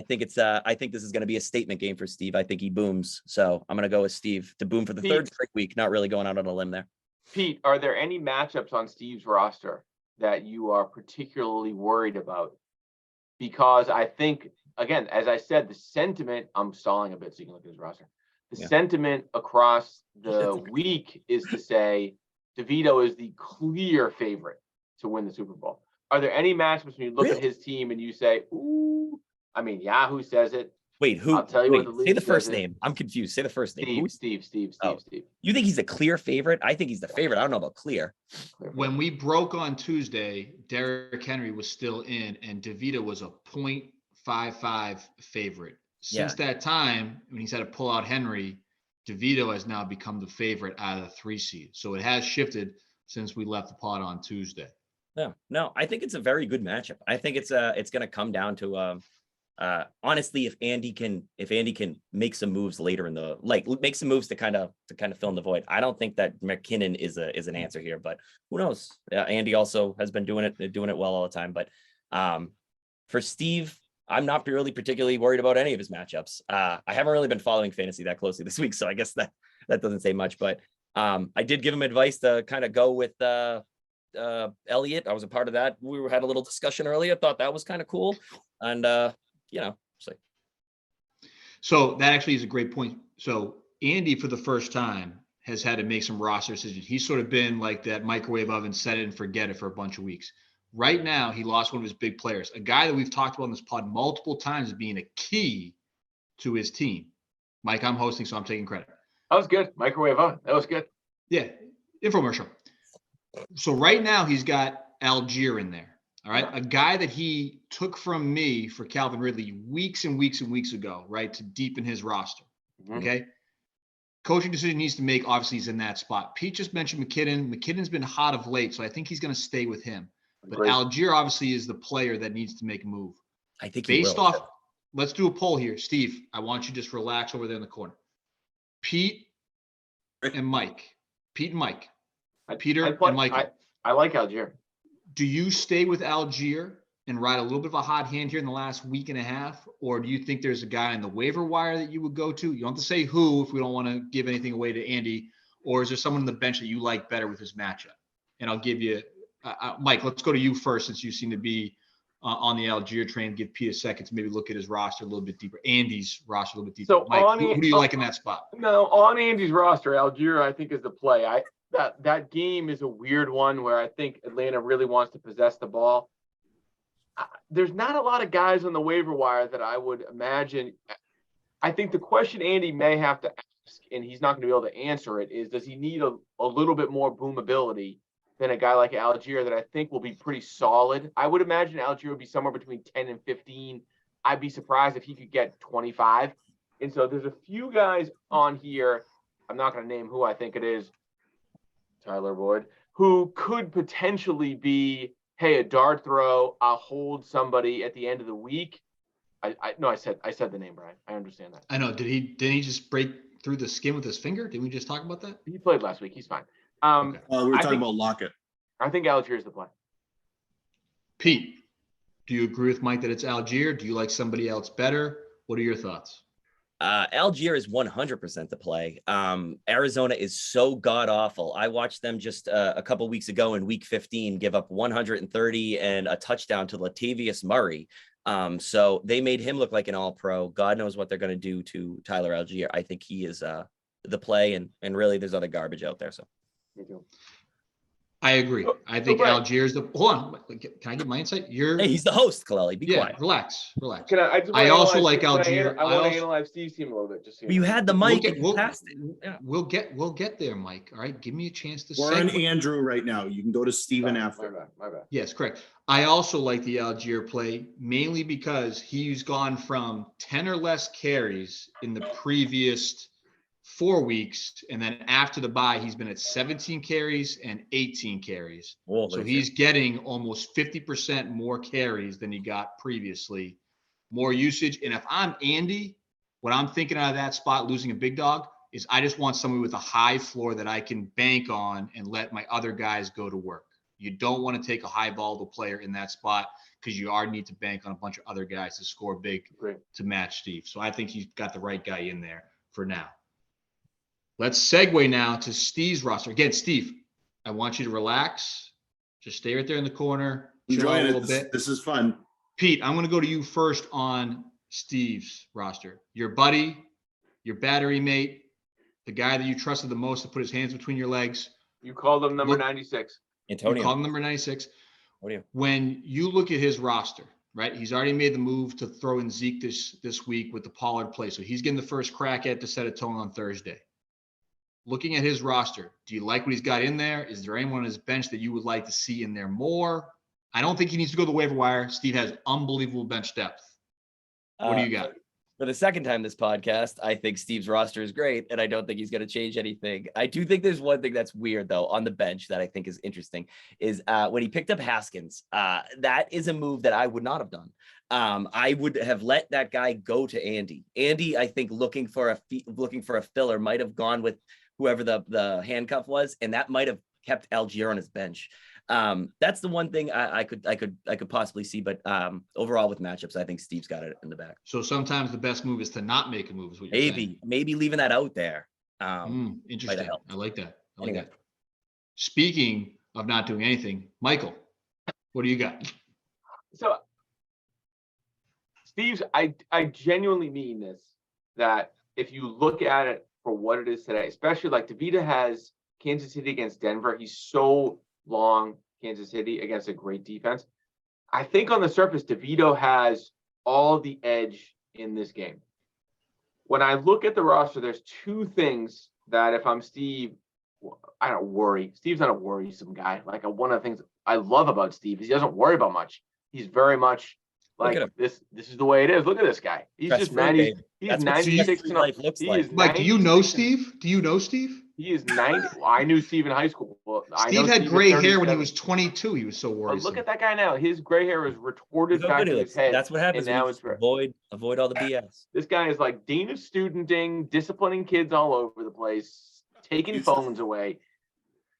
think this is going to be a statement game for Steve. I think he booms. So I'm going to go with Steve to boom for the third straight week. Not really going out on a limb there. Pete, are there any matchups on Steve's roster that you are particularly worried about? Because I think, again, as I said, the sentiment, I'm stalling a bit so you can look at his roster. The sentiment across the week is to say DeVito is the clear favorite to win the Super Bowl. Are there any matchups when you look at his team and you say, ooh, I mean, Yahoo says it. Wait, who? I'll tell you what the league say the first says it. name. I'm confused. Say the first name. Steve. Steve. You think he's a clear favorite? I think he's the favorite. I don't know about clear. When we broke on Tuesday, Derrick Henry was still in, and DeVito was a 0.55 favorite. Since that time, when he's had to pull out Henry, DeVito has now become the favorite out of the 3 seed. So it has shifted since we left the pod on Tuesday. No, I think it's a very good matchup. I think it's going to come down to honestly, if Andy can make some moves later in the make some moves to kind of fill in the void. I don't think that McKinnon is an answer here, but who knows? Andy also has been doing it well all the time. But for Steve, I'm not really particularly worried about any of his matchups. I haven't really been following fantasy that closely this week, so I guess that doesn't say much. But I did give him advice to kind of go with Elliott. I was a part of that. We had a little discussion earlier. Thought that was kind of cool, and So that actually is a great point. So Andy, for the first time, has had to make some roster decisions. He's sort of been like that microwave oven, set it and forget it for a bunch of weeks. Right now, he lost one of his big players, a guy that we've talked about in this pod multiple times as being a key to his team. Mike, I'm hosting, so I'm taking credit. That was good. Microwave on. That was good. Yeah, infomercial. So right now, he's got Algier in there. All right, a guy that he took from me for Calvin Ridley weeks and weeks and weeks ago, right, to deepen his roster. Mm-hmm. Okay. Coaching decision needs to make. Obviously, he's in that spot. Pete just mentioned McKinnon. McKinnon's been hot of late, so I think he's going to stay with him. But Great. Algier obviously is the player that needs to make a move. I think Based off, let's do a poll here. Steve, I want you to just relax over there in the corner. Pete and Mike. Peter I and Michael. I like Algier. Do you stay with Algier and ride a little bit of a hot hand here in the last week and a half? Or do you think there's a guy in the waiver wire that you would go to? You don't have to say who if we don't want to give anything away to Andy. Or is there someone on the bench that you like better with his matchup? And I'll give you, Mike, let's go to you first since you seem to be on the Algier train. Give Pete a second to maybe look at his roster a little bit deeper. Andy's roster a little bit deeper. So Mike, who do you like in that spot? No, on Andy's roster, Algier, I think, is the play. That game is a weird one where I think Atlanta really wants to possess the ball. There's not a lot of guys on the waiver wire that I would imagine. I think the question Andy may have to ask, and he's not going to be able to answer it, is does he need a little bit more boomability than a guy like Algier that I think will be pretty solid? I would imagine Algier would be somewhere between 10 and 15. I'd be surprised if he could get 25. And so there's a few guys on here. I'm not going to name who I think it is, Tyler Boyd, who could potentially be, hey, a dart throw. I'll hold somebody at the end of the week. I said the name, Brian. I understand that. I know. Didn't he just break through the skin with his finger? Didn't we just talk about that? He played last week. He's fine. Okay. We were talking about Lockett. I think Algier is the play. Pete, do you agree with Mike that it's Algier? Do you like somebody else better? What are your thoughts? Algier is 100% the play. Arizona is so god awful. I watched them just a couple weeks ago in week 15 give up 130 and a touchdown to Latavius Murray. So they made him look like an all-pro. God knows what they're going to do to Tyler Algier. I think he is the play, and really there's other garbage out there. So Me too. I agree. I think Algier's the. Hold on. Can I get my insight? hey, he's the host, Kaleli. Be quiet. Relax. I also like Algier. I want to analyze Steve's team a little bit. Just so You had the mic and you passed it. Yeah. We'll get there, Mike. All right. Give me a chance to. We're on Andrew right now. You can go to Steven after. My bad. Yes, correct. I also like the Algier play mainly because he's gone from 10 or less carries in the previous 4 weeks, and then after the bye, he's been at 17 carries and 18 carries. So he's getting almost 50% more carries than he got previously, more usage. And if I'm Andy, what I'm thinking out of that spot, losing a big dog, is I just want somebody with a high floor that I can bank on and let my other guys go to work. You don't want to take a high volatile player in that spot because you already need to bank on a bunch of other guys to score big to match Steve. So I think he's got the right guy in there for now. Let's segue now to Steve's roster. Again, Steve, I want you to relax. Just stay right there in the corner. Chill a little bit. This is fun. Pete, I'm going to go to you first on Steve's roster. Your buddy, your battery mate, the guy that you trusted the most to put his hands between your legs. You called him number 96. Antonio. You called him number 96. What do you? When you look at his roster, right? He's already made the move to throw in Zeke this week with the Pollard play. So he's getting the first crack at to set a tone on Thursday. Looking at his roster, do you like what he's got in there? Is there anyone on his bench that you would like to see in there more? I don't think he needs to go to the waiver wire. Steve has unbelievable bench depth. What do you got? For the second time this podcast, I think Steve's roster is great, and I don't think he's going to change anything. I do think there's one thing that's weird, though, on the bench that I think is interesting, is when he picked up Haskins. That is a move that I would not have done. I would have let that guy go to Andy. Andy, I think, looking for a filler, might have gone with whoever the handcuff was, and that might have kept Algier on his bench. That's the one thing I could possibly see, but overall with matchups, I think Steve's got it in the back. So sometimes the best move is to not make a move. Is what you're saying. Maybe leaving that out there. Interesting. I like that. That. Speaking of not doing anything, Michael, what do you got? So Steve's, I genuinely mean this, that if you look at it for what it is today, especially like DeVita has Kansas City against Denver. He's so long, Kansas City, against a great defense. I think on the surface, DeVito has all the edge in this game. When I look at the roster, there's two things that if I'm Steve, I don't worry. Steve's not a worrisome guy. Like one of the things I love about Steve is he doesn't worry about much. He's very much like this is the way it is. Look at this guy. He's just 90. He's 96. Mike, do you know Steve? Do you know Steve? He is 90. Well, I knew Steve in high school. Well, Steve had gray hair when he was 22. He was so worried. Look at that guy now. His gray hair is retorted back to his head. That's what happens. Now it's avoid all the BS. This guy is like dean of studenting, disciplining kids all over the place, taking phones away.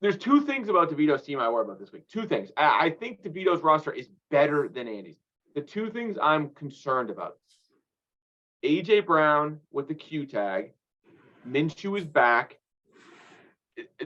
there's two things about DeVito's team I worry about this week. Two things. I think DeVito's roster is better than Andy's. The two things I'm concerned about. AJ Brown with the Q tag. Minshew is back.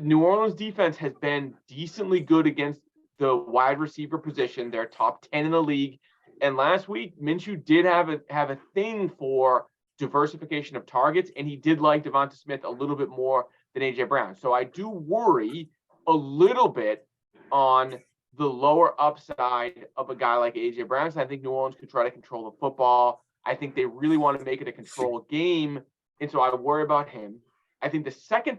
New Orleans defense has been decently good against the wide receiver position. They're top 10 in the league. And last week, Minshew did have a thing for diversification of targets, and he did like Devonta Smith a little bit more than AJ Brown. So I do worry a little bit on the lower upside of a guy like AJ Brown. So I think New Orleans could try to control the football. I think they really want to make it a control game. And so I worry about him. I think the second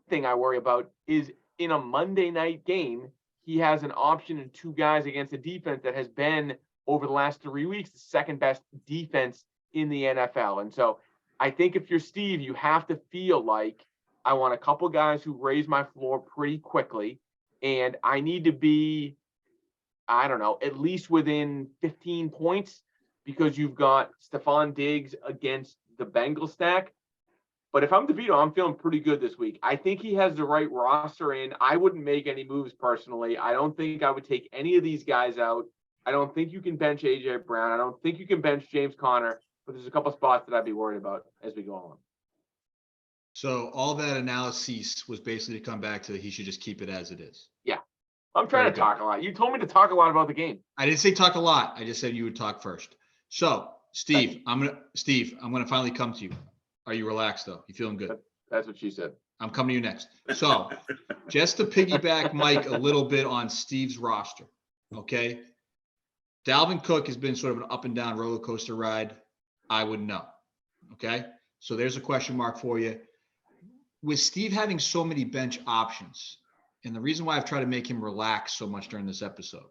thing I worry about is in a Monday night game, he has an option and two guys against a defense that has been over the last 3 weeks, the second best defense in the NFL. And so I think if you're Steve, you have to feel like I want a couple guys who raise my floor pretty quickly. And I need to be, I don't know, at least within 15 points because you've got Stephon Diggs against the Bengals stack. But if I'm DeVito, I'm feeling pretty good this week. I think he has the right roster in. I wouldn't make any moves personally. I don't think I would take any of these guys out. I don't think you can bench AJ Brown. I don't think you can bench James Conner, but there's a couple spots that I'd be worried about as we go on. So all that analysis was basically to come back to he should just keep it as it is. Yeah. I'm trying to talk a lot. You told me to talk a lot about the game. I didn't say talk a lot. I just said you would talk first. So Steve, I'm gonna finally come to you. Are you relaxed though? You feeling good? That's what she said. I'm coming to you next. So just to piggyback Mike a little bit on Steve's roster. Okay. Dalvin Cook has been sort of an up and down roller coaster ride. I would know. Okay. So there's a question mark for you. With Steve having so many bench options, and the reason why I've tried to make him relax so much during this episode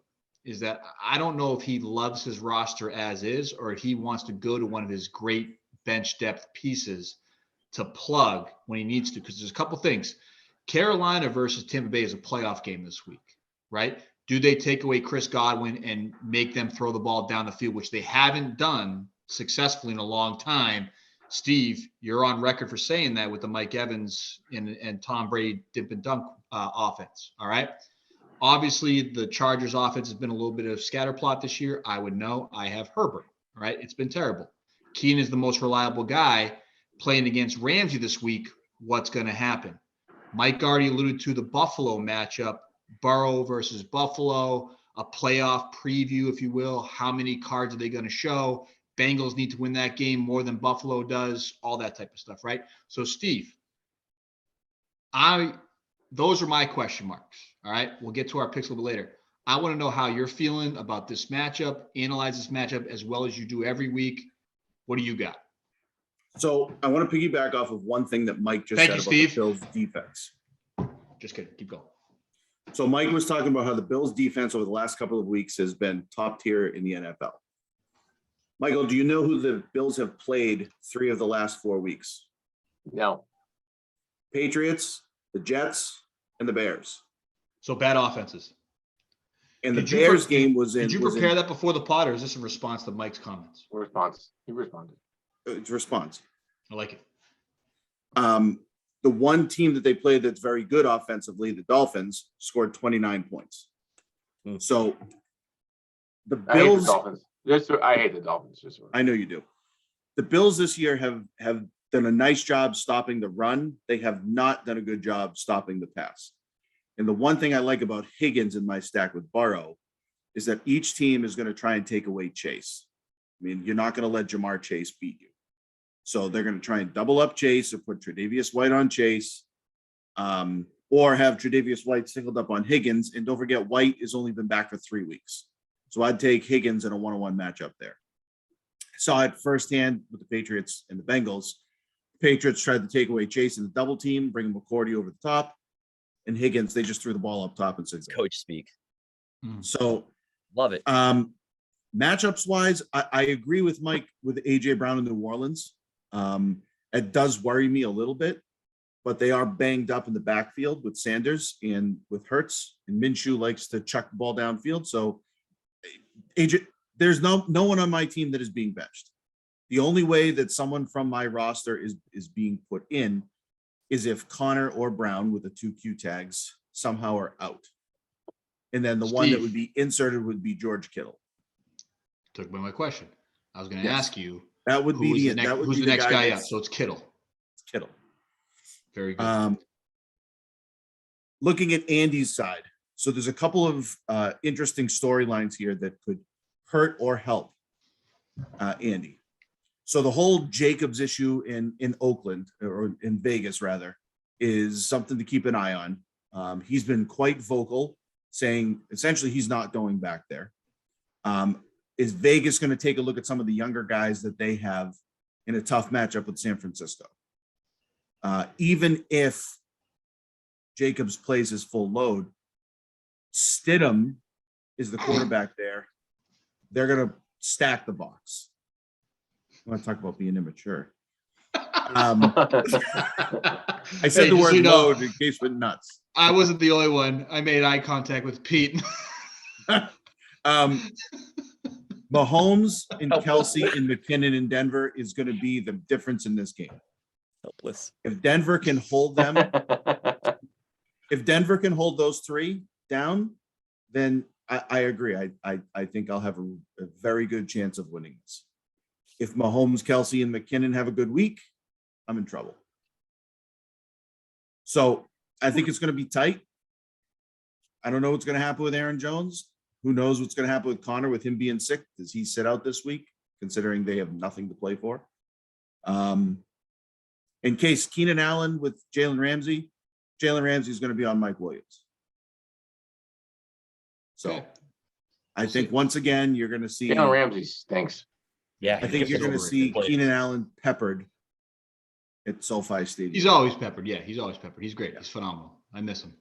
is that I don't know if he loves his roster as is, or if he wants to go to one of his great bench depth pieces to plug when he needs to, because there's a couple things. Carolina versus Tampa Bay is a playoff game this week, right? Do they take away Chris Godwin and make them throw the ball down the field, which they haven't done successfully in a long time? Steve, you're on record for saying that with the Mike Evans and Tom Brady dip and dunk offense. All right. Obviously, the Chargers offense has been a little bit of scatter plot this year. I would know. I have Herbert. All right. It's been terrible. Keenan is the most reliable guy playing against Ramsey this week. What's going to happen? Mike already alluded to the Buffalo matchup, Burrow versus Buffalo, a playoff preview, if you will. How many cards are they going to show? Bengals need to win that game more than Buffalo does, all that type of stuff, right? So, Steve, those are my question marks, all right? We'll get to our picks a little bit later. I want to know how you're feeling about this matchup, analyze this matchup as well as you do every week. What do you got? So I want to piggyback off of one thing that Mike just said about Steve. the Bills defense. Just kidding. Keep going. So Mike was talking about how the Bills defense over the last couple of weeks has been top tier in the NFL. Michael, do you know who the Bills have played 3 of the last 4 weeks? No. Patriots, the Jets, and the Bears. So bad offenses. And the Bears game was in. Did you prepare that before the pod, or is this a response to Mike's comments? Response. He responded. It's a response. I like it. The one team that they played that's very good offensively, the Dolphins, scored 29 points. So the Bills. I hate the Dolphins. I hate the Dolphins. I know you do. The Bills this year have done a nice job stopping the run. They have not done a good job stopping the pass. And the one thing I like about Higgins in my stack with Burrow is that each team is going to try and take away Chase. I mean, you're not going to let Jamar Chase beat you. So they're going to try and double up Chase or put Tre'Davious White on Chase, or have Tre'Davious White singled up on Higgins. And don't forget, White has only been back for 3 weeks. So I'd take Higgins in a 1-on-1 matchup there. Saw it firsthand with the Patriots and the Bengals. The Patriots tried to take away Chase in the double team, bring McCourty over the top. And Higgins, they just threw the ball up top and said, Coach speak. So Love it. Matchups wise, I agree with Mike with AJ Brown in New Orleans. It does worry me a little bit, but they are banged up in the backfield with Sanders and with Hurts, and Minshew likes to chuck the ball downfield. So AJ, there's no one on my team that is being benched. The only way that someone from my roster is being put in is if Connor or Brown with the 2 Q tags somehow are out. And then the one that Steve. would be inserted would be George Kittle. Took away my question. I was going to Yes. ask you That would be who's the the next, that would who's be the next guy up. that's So it's Kittle. Kittle. Very good. Looking at Andy's side, so there's a couple of interesting storylines here that could hurt or help Andy. So the whole Jacobs issue in Oakland, or in Vegas rather, is something to keep an eye on. He's been quite vocal, saying essentially he's not going back there. Is Vegas going to take a look at some of the younger guys that they have in a tough matchup with San Francisco? Even if Jacobs plays his full load, Stidham is the quarterback there. They're going to stack the box. I want to talk about being immature. I said Hey, the just word so you know, load in case it went nuts. I wasn't the only one. I made eye contact with Pete. Mahomes and Kelsey and McKinnon in Denver is going to be the difference in this game. Helpless. If Denver can hold them, if Denver can hold those three down, then I agree. I think I'll have a very good chance of winning this. If Mahomes, Kelsey, and McKinnon have a good week, I'm in trouble. So I think it's going to be tight. I don't know what's going to happen with Aaron Jones. Who knows what's going to happen with Connor with him being sick? Does he sit out this week, considering they have nothing to play for? In case Keenan Allen with Jalen Ramsey is going to be on Mike Williams. So Okay. I think once again, you're going to see, Jalen Ramsey stinks. Yeah. I think you're going to see overrated. Keenan Allen peppered at SoFi Stadium. He's always peppered. Yeah, he's always peppered. He's great. He's phenomenal. I miss him.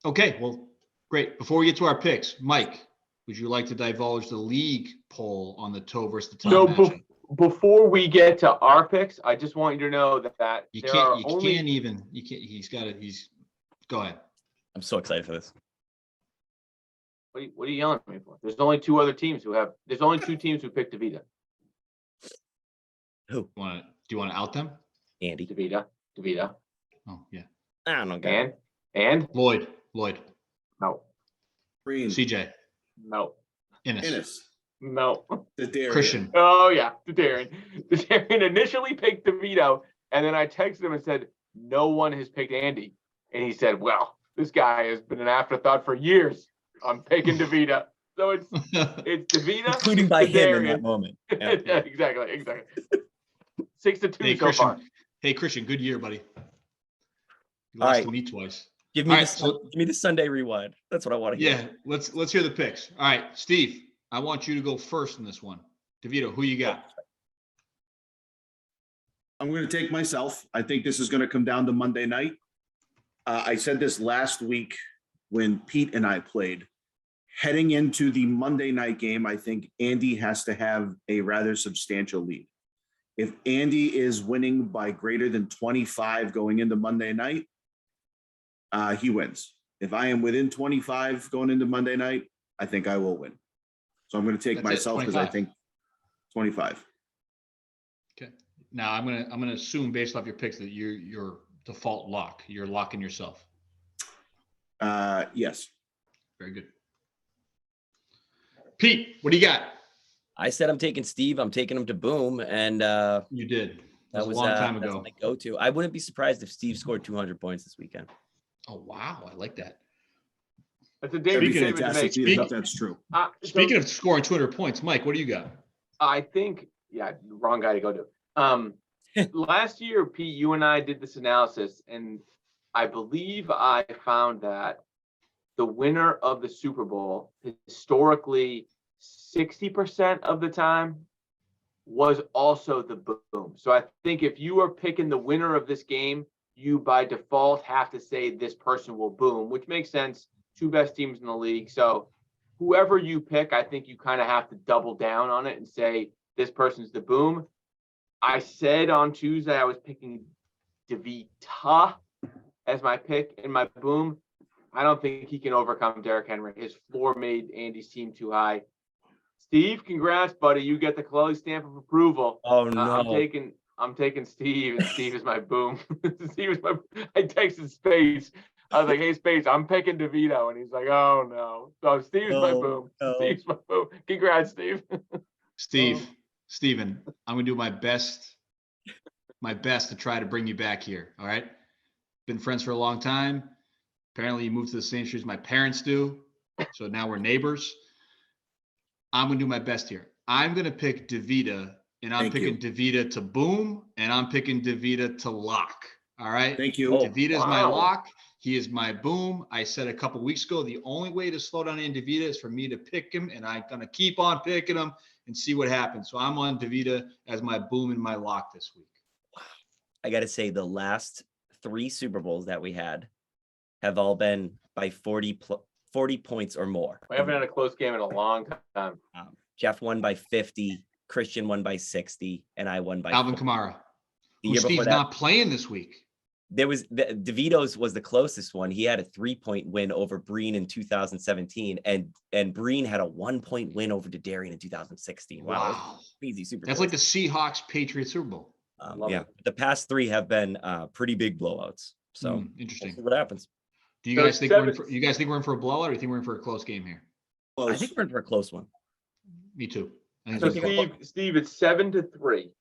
Okay, well, great. Before we get to our picks, Mike, would you like to divulge the league poll on the toe versus the top So matchup? before we get to our picks, I just want you to know that You there can't. are You only can't even. You can't. He's got it. He's. Go ahead. I'm so excited for this. What are you yelling at me for? There's only two other teams who have. There's only two teams who picked DeVita. Who? Do you want to out them? Andy. DeVita. Oh yeah. I don't know, guy. And Lloyd. no, Green, CJ. no, Ennis. no. Christian. Oh yeah, Darren. Darren initially picked DeVito, and then I texted him and said, "No one has picked Andy," and he said, "Well, this guy has been an afterthought for years. I'm picking DeVito." So it's DeVito, Including by him in Darren. that moment. Yeah, Yeah. exactly. 6-2 Hey so Christian. far. Hey Christian. Good year, buddy. You All lost right. to me twice. Give me All the right, so- give me the Sunday rewind. That's what I want to hear. Yeah. Let's hear the picks. All right, Steve. I want you to go first in this one. DeVito, who you got? I'm going to take myself. I think this is going to come down to Monday night. I said this last week when Pete and I played. Heading into the Monday night game, I think Andy has to have a rather substantial lead. If Andy is winning by greater than 25 going into Monday night, he wins. If I am within 25 going into Monday night, I think I will win. So I'm going to take That's it, myself because I 25. think 25. Okay. Now I'm gonna assume based off your picks that your default lock. You're locking yourself. Yes. Very good. Pete, what do you got? I said I'm taking Steve. I'm taking him to Boom, and You did. That that was a long time that's ago. my go-to. I wouldn't be surprised if Steve scored 200 points this weekend. Oh wow, I like that. That's a That'd be David statement to fantastic. make. If that's true. Speaking of scoring 200 points, Mike, what do you got? I think, wrong guy to go to. Last year, Pete, you and I did this analysis, and I believe I found that the winner of the Super Bowl, historically, 60% of the time, was also the boom. So I think if you are picking the winner of this game, you by default have to say this person will boom, which makes sense. Two best teams in the league. So whoever you pick, I think you kind of have to double down on it and say this person's the boom. I said on Tuesday I was picking DeVita as my pick and my boom. I don't think he can overcome Derrick Henry. His floor made Andy's team too high. Steve, congrats, buddy. You get the Chloe stamp of approval. Oh no! I'm taking Steve, and Steve is my boom. Steve is my. I texted Space. I was like, hey, Space, I'm picking DeVito. And he's like, oh, no. So Steve's my No, boom. no. Steve's my boom. Congrats, Steve. Steven, I'm gonna do my best to try to bring you back here. All right. Been friends for a long time. Apparently you moved to the same street as my parents do. So now we're neighbors. I'm gonna do my best here. I'm gonna pick DeVita, and I'm picking DeVita to boom, and I'm picking DeVita to lock. All right. Thank you. DeVita is my Wow. lock. He is my boom. I said a couple weeks ago, the only way to slow down Andy DeVita is for me to pick him, and I'm gonna keep on picking him and see what happens. So I'm on DeVita as my boom and my lock this week. I got to say, the last 3 Super Bowls that we had have all been by 40 points or more. We haven't had a close game in a long time. Jeff won by 50, Christian won by 60, and I won by Alvin 40. Kamara, The who year before Steve's that, not playing this week. there was DeVito's was the closest one. He had a 3-point win over Breen in 2017, and Breen had a 1-point win over Darian in 2016. Wow. Crazy Super Bowl. That's like the Seahawks Patriots Super Bowl. Yeah, the past 3 have been pretty big blowouts. So Interesting. we'll see what happens. Do you So guys think you guys think we're in for a blowout, or you think we're in for a close game here? I think we're in for a close one. Me too. I think So it's close. Steve, it's 7-3.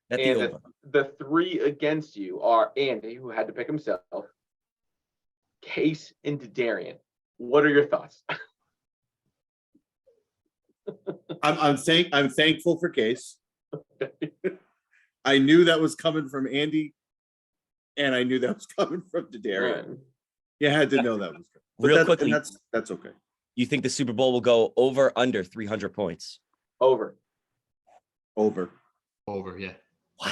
That's the And over. the 3 against you are Andy, who had to pick himself, Case, and Darian. What are your thoughts? I'm thankful for Case. I knew that was coming from Andy, and I knew that was coming from Darian. You had to know that was coming. But Real quickly, that's okay. you think the Super Bowl will go over under 300 points? Over. Over, yeah. Wow.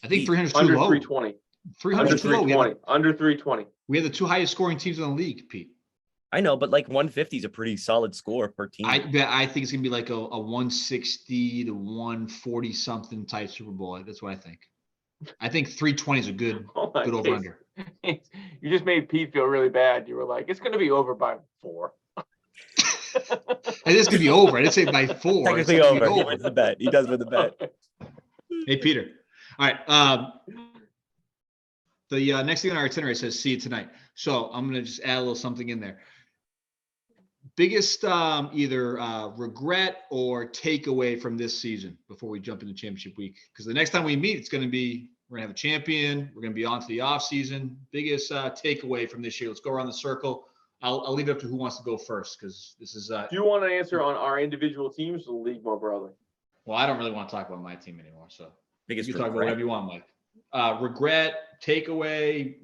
I think 300 is too Under low. 320. 300 is too low. Under 320. We have the 2 highest scoring teams in the league, Pete. I know, but like 150 is a pretty solid score per team. I think it's gonna be like a 160 to 140 something type Super Bowl. That's what I think. I think 320 is a good over under. You just made Pete feel really bad. You were like, it's going to be over by 4. It is gonna be over. I didn't say by 4. Technically over. He wins the bet. He does win the bet. Hey, Peter. All right. The next thing on our itinerary says see you tonight. So I'm going to just add a little something in there. Biggest either regret or takeaway from this season before we jump into championship week? Because the next time we meet, it's going to be, we're going to have a champion. We're going to be on to the off season. Biggest takeaway from this year. Let's go around the circle. I'll leave it up to who wants to go first, because this is. Do you want to answer on our individual teams or the league more broadly? Well, I don't really want to talk about my team anymore. So Biggest you can talk about whatever you want, Mike. Regret, takeaway,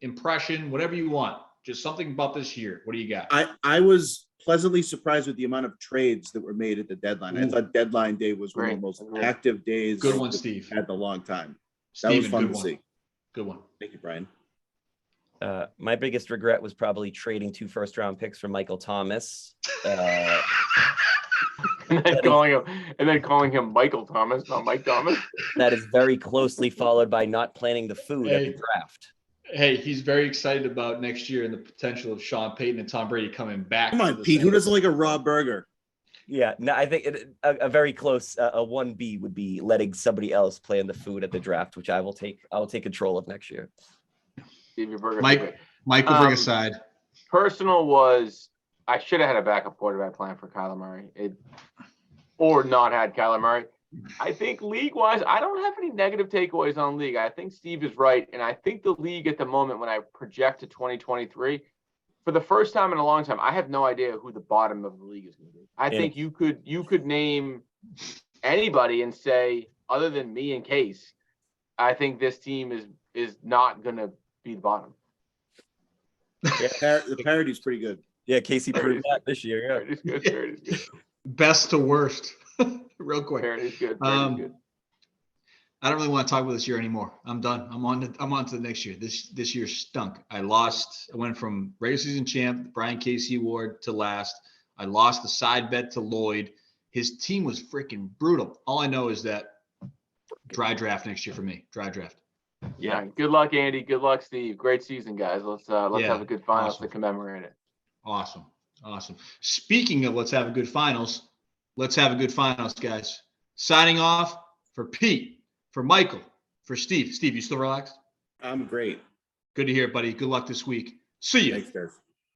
impression, whatever you want. Just something about this year. What do you got? I was pleasantly surprised with the amount of trades that were made at the deadline. I Ooh. thought deadline day was one of the most active days. Good one, that Steve. we've had in a long time. That Steven, was fun good to one. see. Good one. Thank you, Brian. My biggest regret was probably trading 2 first-round picks for Michael Thomas. And then calling him Michael Thomas, not Mike Thomas. That is very closely followed by not planning the food at the draft. Hey, he's very excited about next year and the potential of Sean Payton and Tom Brady coming back. Come to on, the Pete. Who Saints. doesn't like a raw burger? Yeah, no, I think a very close a 1B would be letting somebody else plan the food at the draft, which I will take control of next year. Steve, your burger. Mike will bring a side. Personal was I should have had a backup quarterback plan for Kyler Murray, or not had Kyler Murray. I think league-wise, I don't have any negative takeaways on league. I think Steve is right, and I think the league at the moment, when I project to 2023, for the first time in a long time, I have no idea who the bottom of the league is going to be. I think you could name anybody and say, other than me and Case, I think this team is not going to be the bottom. Yeah, the parody's pretty good. Yeah, Casey proved that this year. Yeah. Parody's good. Parody's good. Best to worst. Real quick. Parody's good. Parody's good. I don't really want to talk about this year anymore. I'm done. I'm on to the next year. This year stunk. I went from regular season champ, the Brian Casey Award, to last. I lost the side bet to Lloyd. His team was freaking brutal. All I know is that dry draft next year for me. Dry draft. Yeah. Right. Good luck, Andy. Good luck, Steve. Great season, guys. Let's have a good finals to commemorate it. Awesome. Speaking of let's have a good finals, guys. Signing off for Pete, for Michael, for Steve. Steve, you still relaxed? I'm great. Good to hear, buddy. Good luck this week. See ya. Thanks, guys.